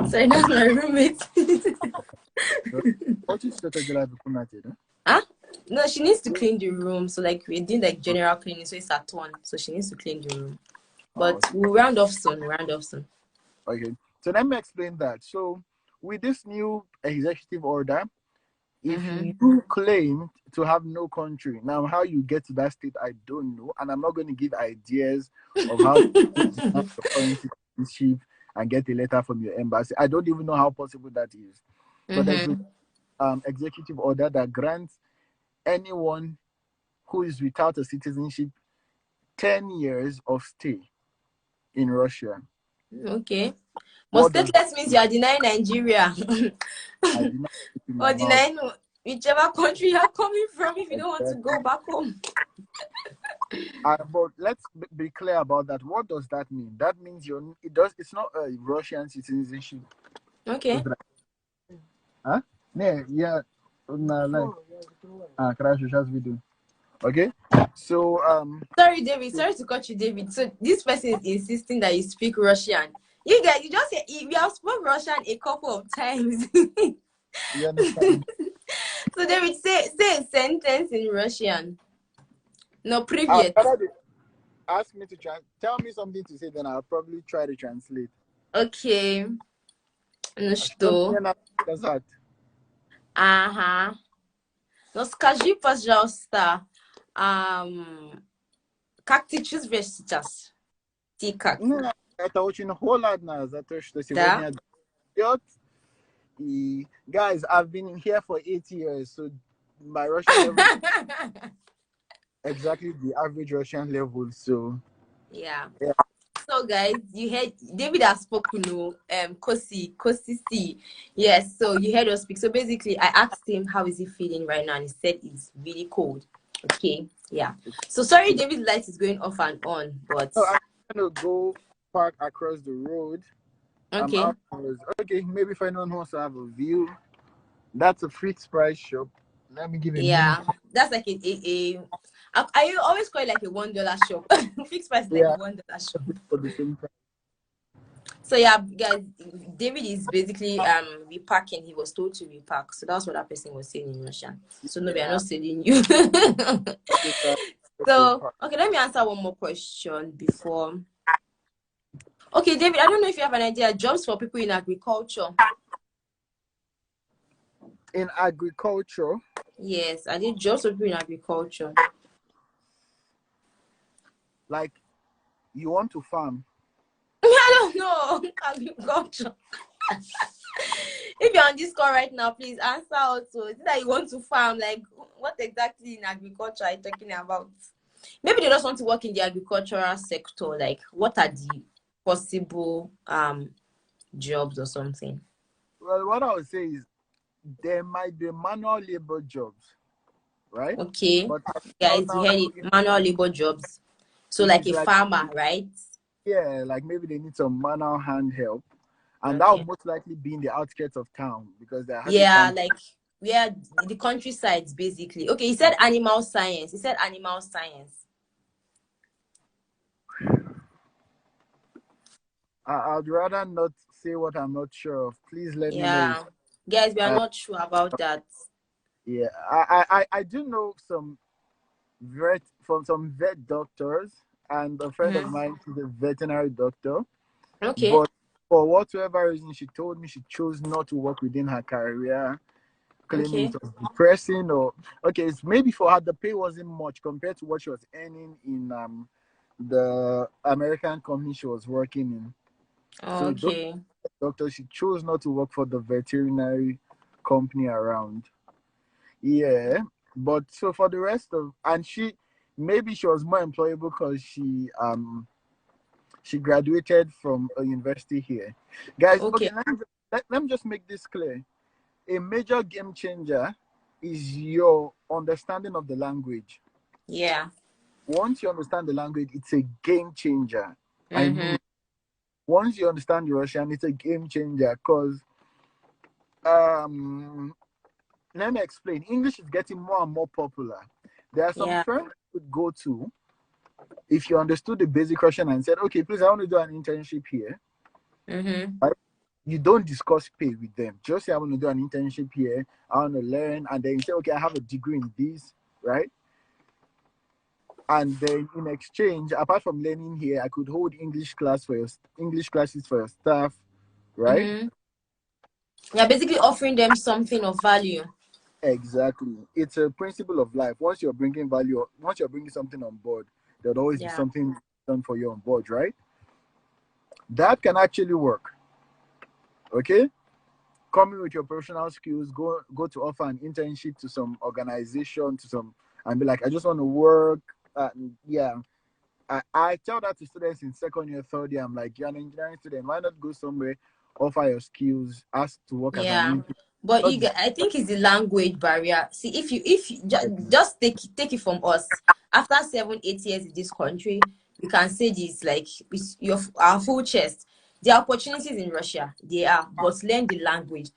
Sorry, that's my roommate. What is that? Huh? No, she needs to clean the room. So like we're doing like general cleaning, so it's at 1. So she needs to clean the room. But we'll round off soon. Okay. So let me explain that. So with this new executive order, if you claim to have no country, now how you get to that state, I don't know. And I'm not going to give ideas of how to have foreign citizenship and get a letter from your embassy. I don't even know how possible that is. But there's an executive order that grants anyone who is without a citizenship 10 years of stay in Russia. Okay. But stateless means you are denying Nigeria. Or denying whichever country you are coming from if you don't want to go back home. But let's be clear about that. What does that mean? That means it's not a Russian citizenship. Okay. Huh? Yeah. Crash video. Okay. So sorry David, sorry to cut you, David. So this person is insisting that you speak Russian. You guys, you just say we have spoken Russian a couple of times. You understand? So David, say a sentence in Russian. No, привет. Ask me to tell me something to say, then I'll probably try to translate. Okay. Ну что? Ага. Ну скажи, пожалуйста, как ты чувствуешь сейчас? Ты как? Это очень холодно за то, что сегодня идет. И, guys, I've been here for 8 years, so my Russian level exactly the average Russian level. So yeah. So guys, you heard David has spoken Kosi C. Yes, so you heard us speak. So basically I asked him how is he feeling right now, and he said it's really cold. Okay, yeah. So sorry David's light is going off and on, but I'm gonna go park across the road. Okay. Okay, maybe if anyone wants to have a view, that's a fixed price shop. Let me give it. Yeah, that's like I always call it like a $1 shop. Fixed price is like a $1 shop. For the same price. So yeah, guys, David is basically repacking. He was told to repack. So that's what that person was saying in Russian. So no, we are not selling you. So okay, let me answer one more question before. Okay, David, I don't know if you have an idea. Jobs for people in agriculture. In agriculture? Yes, I did jobs for people in agriculture. Like, you want to farm? I don't know. Agriculture. If you're on this call right now, please answer also. Is it that you want to farm? Like, what exactly in agriculture are you talking about? Maybe they just want to work in the agricultural sector. Like, what are the possible jobs or something? Well, what I would say is there might be manual labor jobs, right? Okay, but guys, you heard it. Manual labor jobs. So like a farmer, right? Yeah, like maybe they need some manual hand help, and that will most likely be in the outskirts of town because they're like where the countrysides basically. Okay, he said animal science. I'd rather not say what I'm not sure of. Please let me know. Yeah. Guys, we are Uh, not sure about that. yeah, I do know some vet doctors, and a friend of Mm-hmm. mine is a veterinary doctor. Okay. But for whatever reason, she told me she chose not to work within her career, claiming Okay. it was depressing. Or okay, it's maybe for her the pay wasn't much compared to what she was earning in the American company she was working in. So those Okay. doctors, she chose not to work for the veterinary company around. Yeah, but so for the rest of, and she maybe she was more employable because she graduated from a university here. Guys, Okay. okay, let me just make this clear. A major game changer is your understanding of the language. Yeah. Once you understand the language, it's a game changer. I Mm-hmm. mean, once you understand Russian, it's a game changer because um let me explain. English is getting more and more popular. There are some Yeah. firms you could go to if you understood the basic Russian and said, okay, please, I want to do an internship here. Mm-hmm. Right? You don't discuss pay with them. Just say, I want to do an internship here. I want to learn. And then you say, okay, I have a degree in this, right? And then in exchange, apart from learning here, I could hold English classes for your staff, right? Mm-hmm. You're basically offering them something of value. Exactly. It's a principle of life. Once you're bringing something on board, there'll always be Yeah. something done for you on board, right? That can actually work. Okay? Coming with your professional skills, go to offer an internship to some organization, and be like, I just want to work. Yeah. I tell that to students in second year, third year. I'm like, you're an engineering student. Why not go somewhere, offer your skills, ask to work as an Yeah. intern? But Not I think it's the language barrier. See, just take it from us. After 7, 8 years in this country, we can say this like with our full chest. There are opportunities in Russia. They are, but learn the language.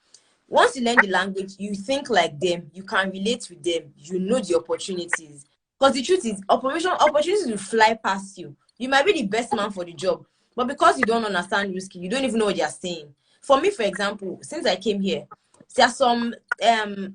Once you learn the language, you think like them. You can relate with them. You know the opportunities. Because the truth is, opportunities will fly past you. You might be the best man for the job, but because you don't understand risky, you don't even know what they're saying. For me, for example, since I came here, there are some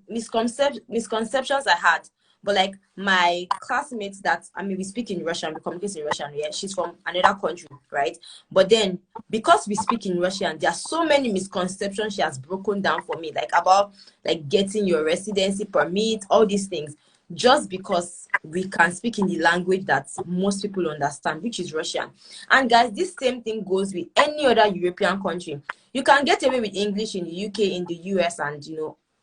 misconceptions I had. But like my classmates that we speak in Russian, we communicate in Russian, yeah, she's from another country, right? But then because we speak in Russian, there are so many misconceptions she has broken down for me, like about like getting your residency permit, all these things, just because we can speak in the language that most people understand, which is Russian. And guys, this same thing goes with any other European country. You can get away with English in the UK, in the US, and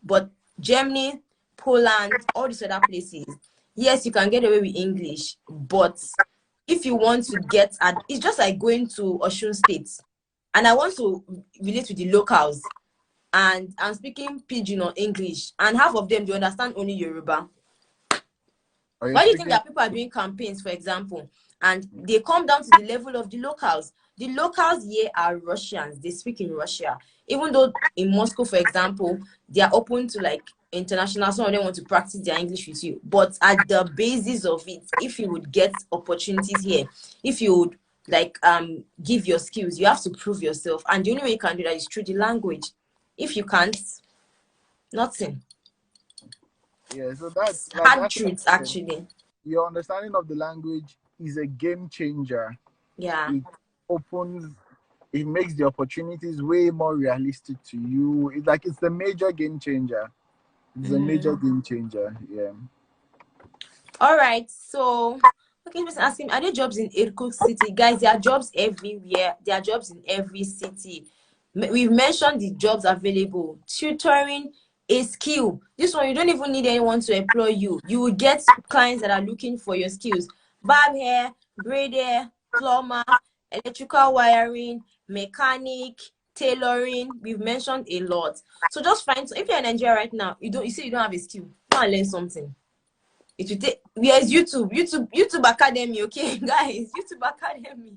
but Germany, Poland, all these other places, yes, you can get away with English, but if you want to it's just like going to Osun State, and I want to relate with the locals, and I'm speaking Pidgin or English, and half of them, they understand only Yoruba. Are you Why do you think speaking? that people are doing campaigns, for example, and they come down to the level of the locals? The locals here are Russians. They speak in Russia. Even though in Moscow, for example, they are open to like international, some of them want to practice their English with you. But at the basis of it, if you would get opportunities here, if you would like give your skills, you have to prove yourself. And the only way you can do that is through the language. If you can't, nothing. Yeah, so It's hard that's what truths, I'm saying. actually. Your understanding of the language is a game changer. Yeah. It opens, it makes the opportunities way more realistic to you. It's the major game changer. It's a Mm-hmm. major game changer. Yeah. All right. So, okay, person asking, are there jobs in Irkutsk city? Guys, there are jobs everywhere. There are jobs in every city. We've mentioned the jobs available. Tutoring, a skill. This one, you don't even need anyone to employ you. You will get clients that are looking for your skills. Barb hair, braid hair, plumber, electrical wiring, mechanic, tailoring. We've mentioned a lot. So just find, if you're in Nigeria right now, you say you don't have a skill, go and learn something. It will take, where's YouTube Academy, okay? Guys, YouTube Academy.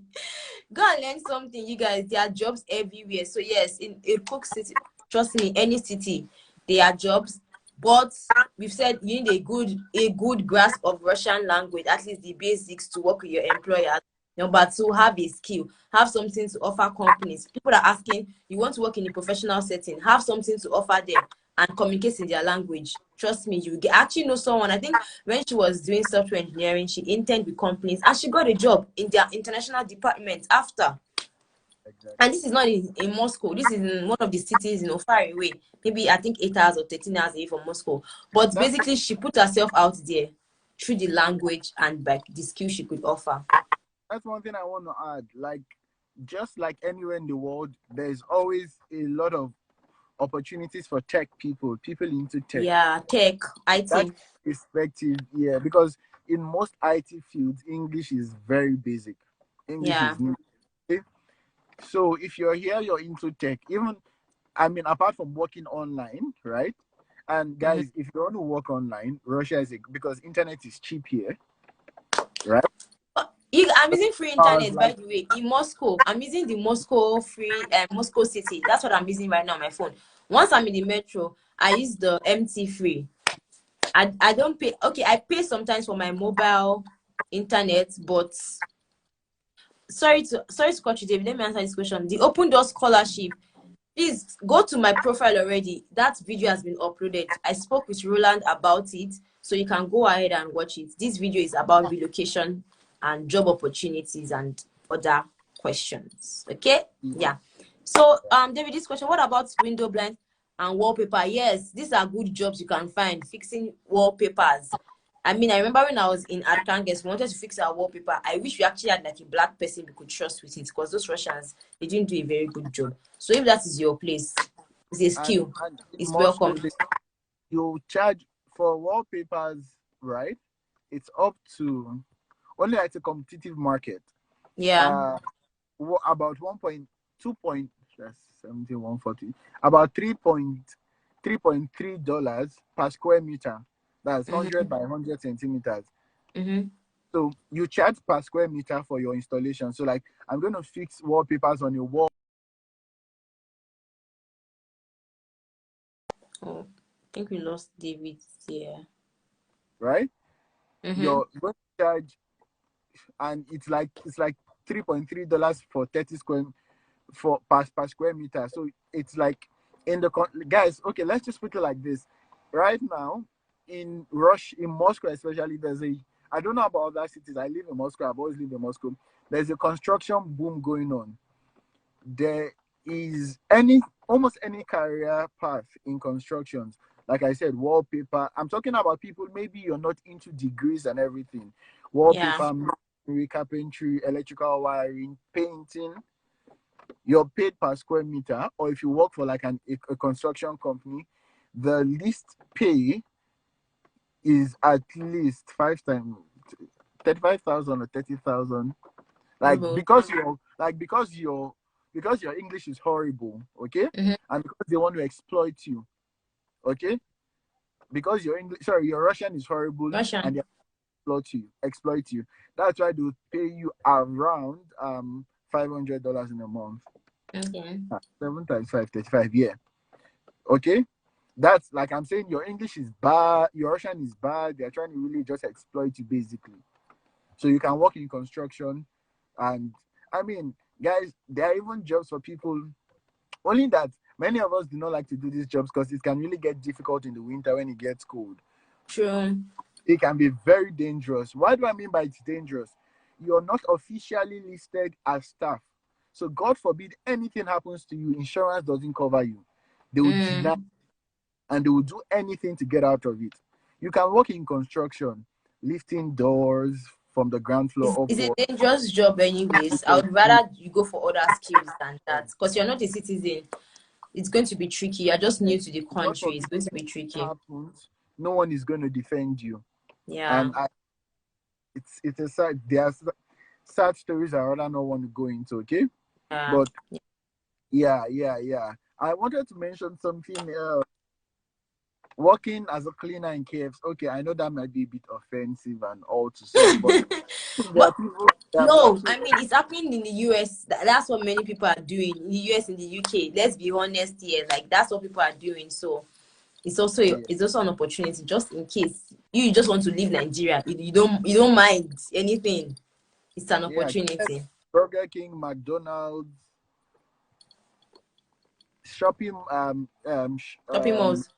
Go and learn something, you guys. There are jobs everywhere. So yes, in Irkutsk city, trust me, any city, there are jobs. But we've said you need a good grasp of Russian language, at least the basics, to work with your employer. Number two, have a skill, have something to offer companies. People are asking, you want to work in a professional setting, have something to offer them and communicate in their language. Trust me, you actually know someone. I think when she was doing software engineering, she interned with companies and she got a job in their international department after. Exactly. And this is not in Moscow. This is in one of the cities, far away. Maybe I think 8 hours or 13 hours away from Moscow. But basically, she put herself out there through the language and by the skill she could offer. That's one thing I want to add. Like, just like anywhere in the world, there's always a lot of opportunities for people into tech. Yeah, tech, That IT. perspective, yeah, because in most IT fields, English is very basic. English Yeah. is new. Okay? So if you're here, you're into tech. Even, I mean, apart from working online, right? And guys, if you want to work online, Russia is because internet is cheap here, right? I'm using free internet, by the way, in Moscow. I'm using the Moscow free Moscow city. That's what I'm using right now on my phone. Once I'm in the metro, I use the MT free. I don't pay. Okay, I pay sometimes for my mobile internet, but sorry to cut you, David. Let me answer this question. The Open Door Scholarship. Please go to my profile already. That video has been uploaded. I spoke with Roland about it, so you can go ahead and watch it. This video is about relocation and job opportunities and other questions. Okay? Yeah. So, David, this question: what about window blinds and wallpaper? Yes, these are good jobs you can find fixing wallpapers. I mean, I remember when I was in Arkhangelsk, we wanted to fix our wallpaper. I wish we actually had like a black person we could trust with it, because those Russians, they didn't do a very good job. So if that is your place, it's a skill. And It's Moscow, welcome. you charge for wallpapers, right? It's up to only at a competitive market. Yeah. About 1.2 point that's 140, about $3.3 per square meter. That's 100 by 100 centimeters. So you charge per square meter for your installation. So like, I'm going to fix wallpapers on your wall. Oh, I think we lost David here. Right? You're going to charge, and it's like $3.3 for 30 square for per square meter. So it's like in the guys. Okay, let's just put it like this. Right now, in Moscow especially, there's a, I don't know about other cities. I live in Moscow. I've always lived in Moscow. There's a construction boom going on. There is almost any career path in constructions. Like I said, wallpaper. I'm talking about people, maybe you're not into degrees and everything. Wallpaper, carpentry, electrical wiring, painting. You're paid per square meter, or if you work for like a construction company, the least pay is at least 5 times 35,000 or 30,000. Like because your English is horrible, okay, and because they want to exploit you, okay, because your Russian is horrible and they exploit you. That's why they pay you around $500 in a month. Okay. 7 times 5, 35. Yeah. Okay. That's like I'm saying, your English is bad, your Russian is bad. They're trying to really just exploit you basically. So you can work in construction, and I mean, guys, there are even jobs for people. Only that many of us do not like to do these jobs because it can really get difficult in the winter when it gets cold. True. It can be very dangerous. What do I mean by it's dangerous? You're not officially listed as staff. So God forbid anything happens to you, insurance doesn't cover you. They will deny, and they will do anything to get out of it. You can work in construction, lifting doors from the ground floor upward. It's a dangerous job anyways. I would rather you go for other skills than that, because you're not a citizen. It's going to be tricky. You're just new to the country. It's going to be tricky. No one is going to defend you. Yeah. And it's a sad. There are sad stories I rather not want to go into. Okay. But yeah. I wanted to mention something else. Working as a cleaner in KFC. Okay, I know that might be a bit offensive and all to say, but no, I mean, it's happening in the US. That's what many people are doing in the US, in the UK. Let's be honest here. Like, that's what people are doing. So it's also an opportunity, just in case you just want to leave Nigeria. You don't mind anything. It's an Yeah, opportunity. Burger King, McDonald's, shopping, Shopping malls.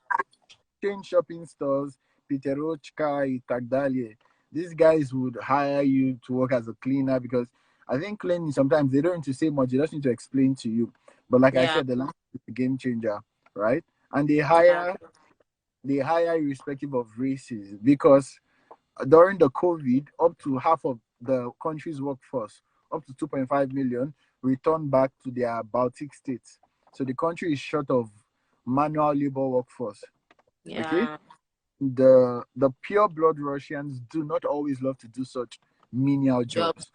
chain shopping stores, Peterochka, Itagdalie. These guys would hire you to work as a cleaner because I think cleaning sometimes they don't need to say much, they just need to explain to you. But like I Yeah. said, the language is a game changer, right? And Yeah. they hire irrespective of races because during the COVID, up to half of the country's workforce, up to 2.5 million, returned back to their Baltic states. So the country is short of manual labor workforce. Okay, Yeah. the pure blood Russians do not always love to do such menial Jobs. jobs,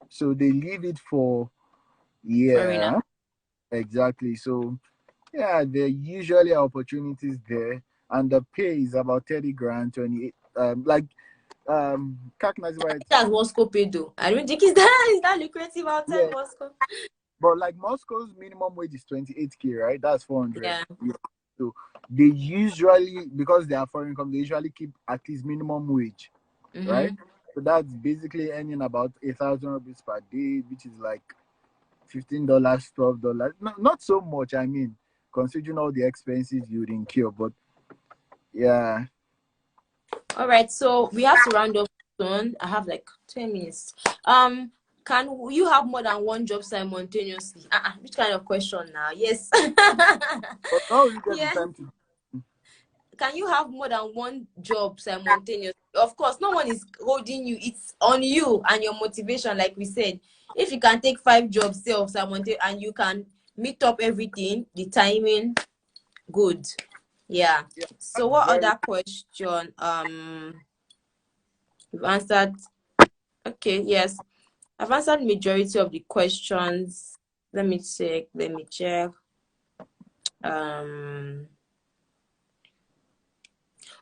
so they leave it for Foreigner. yeah, exactly. So yeah, there usually are opportunities there, and the pay is about 30 grand, 28. Как называется? That's Moscow pay though. I don't think it's that lucrative outside Yeah, Moscow. but like Moscow's minimum wage is 28K, right? That's 400. Yeah. Yeah. So they usually, because they are foreign income, they usually keep at least minimum wage, right? So that's basically earning about 1,000 rupees per day, which is like $15, $12. Not so much, I mean, considering all the expenses you would incur, but yeah. All right, so we have to round up soon. I have like 10 minutes. Can you have more than one job simultaneously? Which kind of question now? Yes. But now you get the Yeah. time to. Can you have more than one job simultaneously? Of course, no one is holding you. It's on you and your motivation, like we said. If you can take 5 jobs simultaneously and you can meet up everything, the timing, good. Yeah. Yeah, So that's what very. other question? You've answered. Okay, yes. I've answered majority of the questions. Let me check.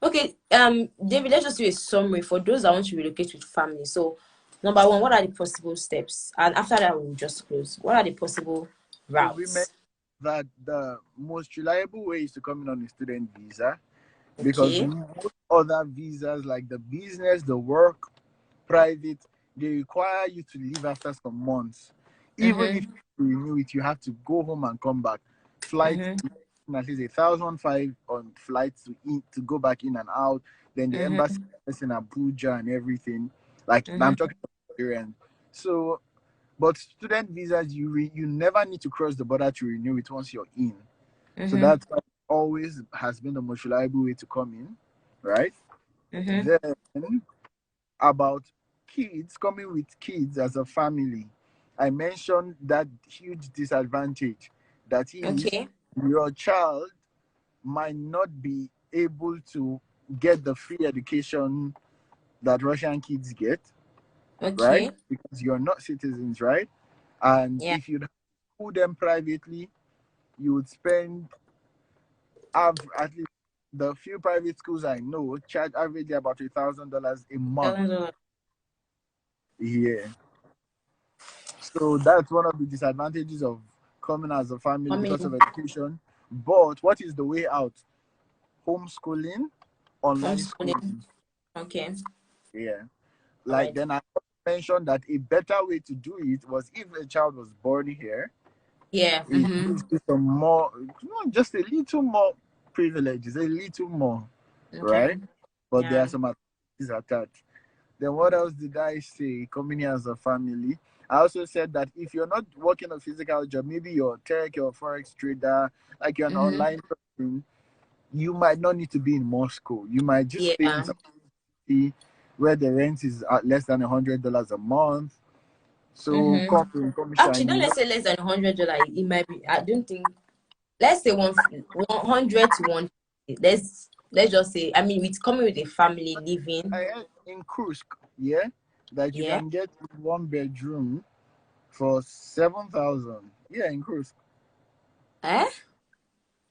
Okay, David, let's just do a summary for those that want to relocate with family. So, number one, what are the possible steps? And after that, we'll just close. What are the possible So we mentioned routes? that the most reliable way is to come in on a student visa because Okay. most other visas like the business, the work, private, they require you to leave after some months. Even if you renew it, you have to go home and come back. Flight at least 1,005 on flights to go back in and out. Then the embassy in Abuja and everything. Like I'm talking about Nigerian. So, but student visas, you never need to cross the border to renew it once you're in. So that's why it always has been the most reliable way to come in, right? Then about kids, coming with kids as a family, I mentioned that huge disadvantage that is Okay. your child might not be able to get the free education that Russian kids get, right? Okay. Because you're not citizens, right? And Yeah. if you'd school them privately, you would spend at least the few private schools I know charge averagely about $1,000 a month. $1,000. Yeah. So that's one of the disadvantages of coming as a family because of education. But what is the way out? Homeschooling, online Homeschooling. schooling. Okay. Yeah. All Like right. then I mentioned that a better way to do it was if a child was born here, Yeah. it gives you some more, just a little more privileges, a little more, Okay. right? But there Yeah. are some advantages attached. Then what else did I say? Coming here as a family. I also said that if you're not working a physical job, maybe you're tech, you're a forex trader, like you're an online person, you might not need to be in Moscow. You might just stay in Yeah. some city where the rent is at less than $100 a month. So come Actually, shiny. don't let's say less than $100. It might be. I don't think. Let's say 100 to 1. Let's just say. I mean, with coming with a family living. I heard in Kursk, yeah, that you Yeah. can get 1 bedroom for 7,000. Yeah, in Kursk. Eh?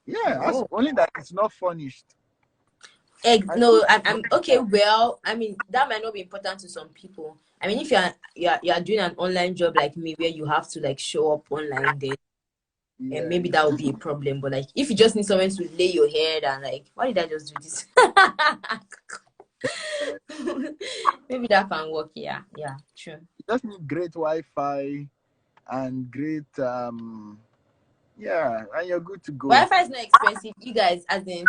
Yeah, that's Oh. only that it's not furnished. I No, think I'm okay. Well, I mean, that might not be important to some people. I mean, if you're doing an online job like me, where you have to like show up online, then and yeah. maybe that would be a problem. But like, if you just need someone to lay your head and like, why did I just do this? Maybe that can work. Yeah, yeah, true. just need great Wi-Fi and great yeah, and you're good to go. Wi-Fi is not expensive, you guys. As in,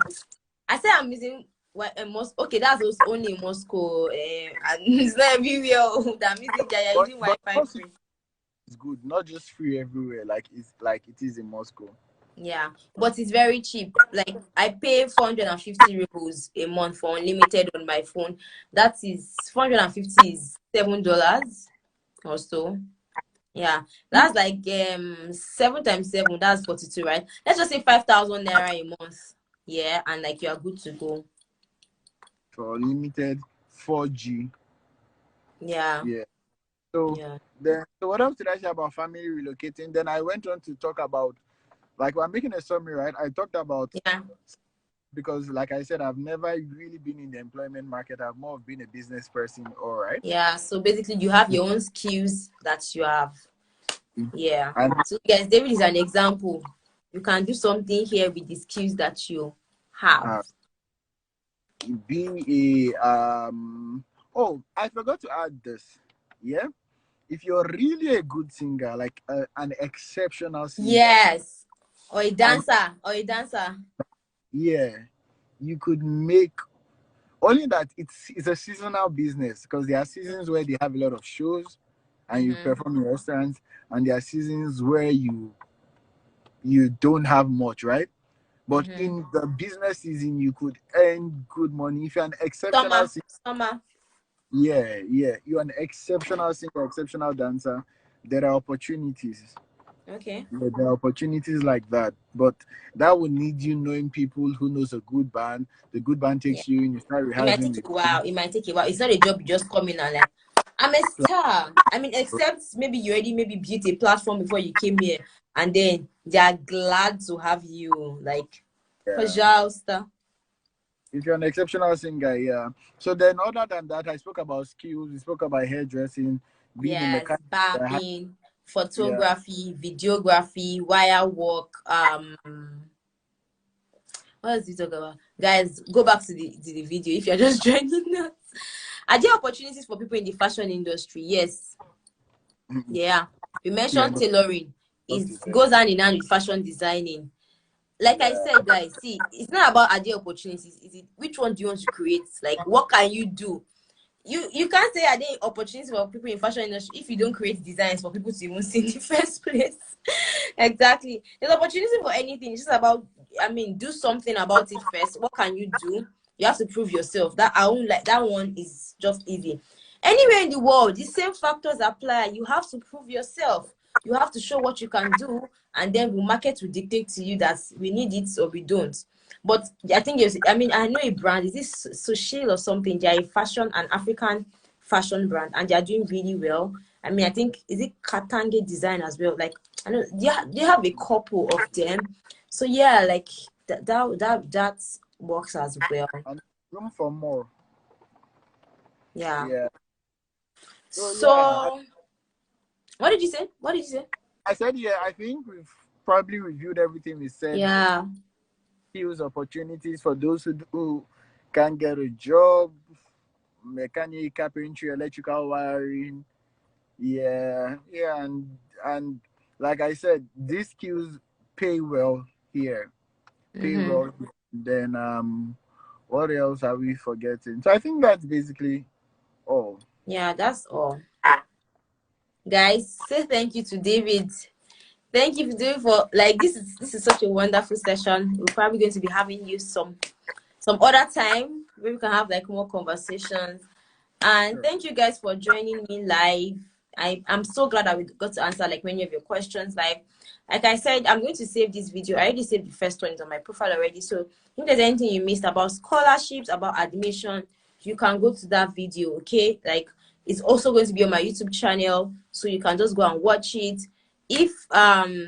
I say I'm using Moscow. Okay, that's also only in Moscow, and it's not everywhere that I'm using. They are using But Wi-Fi also free. it's good, not just free everywhere, like it is in Moscow. Yeah, but it's very cheap. Like I pay 450 rubles a month for unlimited on my phone. That is 450 is $7 or so. Yeah, that's like 7 times 7. That's 42, right? Let's just say 5,000 naira a month. Yeah, and like you are good to go. For unlimited 4G. Yeah. Yeah. So Yeah. so what else did I say about family relocating? Then I went on to talk about, like, I'm making a summary, right? I talked about, Yeah. because like I said, I've never really been in the employment market. I've more of been a business person, all right? Yeah. So basically, you have your own skills that you have. Yeah. And So guys, David is an example. You can do something here with the skills that you have. be a oh, I forgot to add this. Yeah, if you're really a good singer, like an exceptional singer, Yes. Or a and dancer. Or a dancer. yeah, you could make, only that it's a seasonal business, because there are seasons where they have a lot of shows and you Mm-hmm. perform in restaurants, and there are seasons where you don't have much, right? But Mm-hmm. in the business season, you could earn good money if you're an exceptional Summer. singer. Summer. Yeah, yeah, you're an exceptional singer, exceptional dancer. There are opportunities. Okay. Yeah, there are opportunities like that, but that would need you knowing people who knows a good band. The good band Yeah. takes you in, you start It might rehearsing take with a them. while. It might take a while. It's not a job you just come in and like, I'm a star. I mean, except maybe you already maybe built a platform before you came here, and then they are glad to have you. Like, Yeah. пожалуйста. If you're an exceptional singer, yeah. So then, other than that, I spoke about skills. We spoke about hairdressing, being a Yes, mechanic. barbing, Yeah. photography, videography, wire work. What else did you talk about? Guys, go back to the video if you're just joining us. Are there opportunities for people in the fashion industry? Yes. Yeah. We Yeah. mentioned No, tailoring. It okay, goes hand in hand with fashion designing. Like I yeah. said, guys, see, it's not about are there opportunities. Is it which one do you want to create? Like, what can you do? You can't say are there opportunities for people in fashion industry if you don't create designs for people to even see in the first place. Exactly. There's opportunity for anything. It's just about, I mean, do something about it first. What can you do? You have to prove yourself. That I won't like that one is just easy. Anywhere in the world, the same factors apply. You have to prove yourself. You have to show what you can do, and then the market will dictate to you that we need it or we don't. But I think I mean, I know a brand. Is this Social or something? They are a fashion, an African fashion brand, and they are doing really well. I mean, I think is it Katange Design as well. Like I know they have a couple of them. So yeah, like that works as well. And room for more. Yeah. Yeah. So yeah, So what did you say? What did you say? I said yeah. I think we've probably reviewed everything we said. Yeah. Skills, opportunities for those who can get a job, mechanic, carpentry, electrical wiring. Yeah, yeah, and like I said, these skills pay well here. Pay Mm-hmm. well. Then what else are we forgetting? So I think that's basically all. Yeah, that's all. Guys, say thank you to David. Thank you for doing for like this is such a wonderful session. We're probably going to be having you some other time where we can have like more conversations. And Sure. thank you guys for joining me live. I'm so glad that we got to answer like many of your questions live. Like I said, I'm going to save this video. I already saved the first one, it's on my profile already. So if there's anything you missed about scholarships, about admission, you can go to that video, okay? Like it's also going to be on my YouTube channel, so you can just go and watch it. If by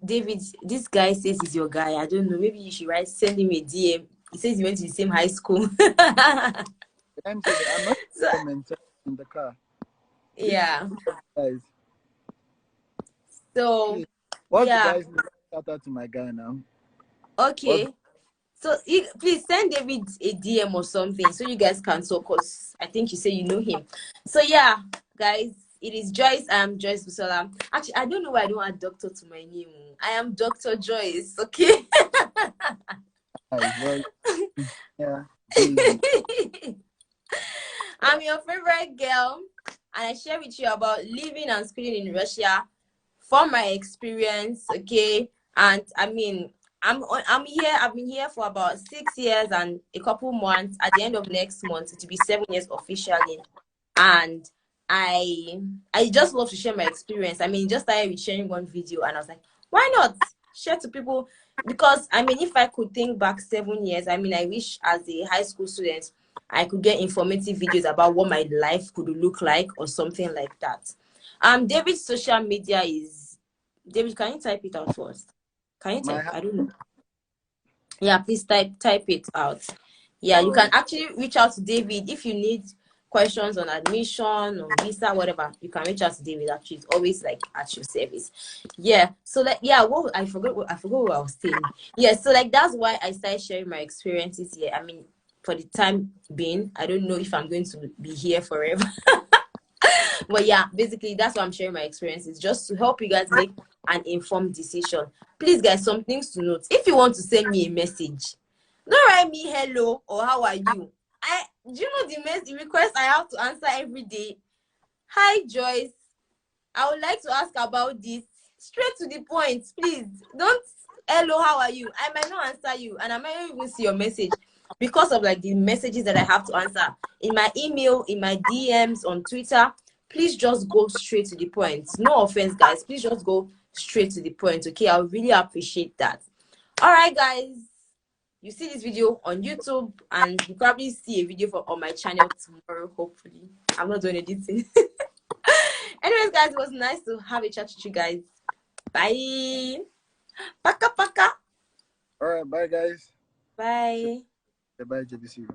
David, this guy says he's your guy. I don't know. Maybe you should send him a DM. He says he went to the same high school. I'm saying I'm not So, commenting in the car. yeah. Guys, So please, what's the yeah. guy's name? Shout out to my guy now. What's Okay. So please send David a DM or something so you guys can talk, because I think you say you know him. So yeah, guys, it is Joyce. I'm Joyce Busola. Actually, I don't know why I don't add doctor to my name. I am Dr. Joyce, okay? Well, yeah. I'm your favorite girl, and I share with you about living and schooling in Russia from my experience, okay? And I mean, I'm here. I've been here for about 6 years and a couple months. At the end of next month, it will be 7 years officially. And I just love to share my experience. I mean, just started with sharing one video, and I was like, why not share to people? Because I mean, if I could think back 7 years, I mean, I wish as a high school student I could get informative videos about what my life could look like or something like that. David's social media is David. Can you type it out first? Can you type? I don't know. Yeah, please type it out. Yeah, you can actually reach out to David if you need questions on admission, on visa, whatever. You can reach out to David. Actually, it's always like at your service. Yeah. So like, yeah, what I forgot what I was saying. Yeah, so like that's why I started sharing my experiences here. I mean, for the time being, I don't know if I'm going to be here forever. But yeah, basically that's why I'm sharing my experiences, just to help you guys make an informed decision. Please, guys, some things to note. If you want to send me a message, don't write me hello or how are you. Do you know the request I have to answer every day? Hi Joyce, I would like to ask about this. Straight to the point, please. Don't hello, how are you? I might not answer you, and I might not even see your message because of like the messages that I have to answer in my email, in my DMs on Twitter. Please just go straight to the point. No offense, guys. Please just go straight to the point. Okay, I really appreciate that. All right, guys. You see this video on YouTube, and you probably see a video on my channel tomorrow. Hopefully, I'm not doing editing. Anyways, guys, it was nice to have a chat with you guys. Bye. Paka paka. All right, bye guys. Bye. Bye, JBC.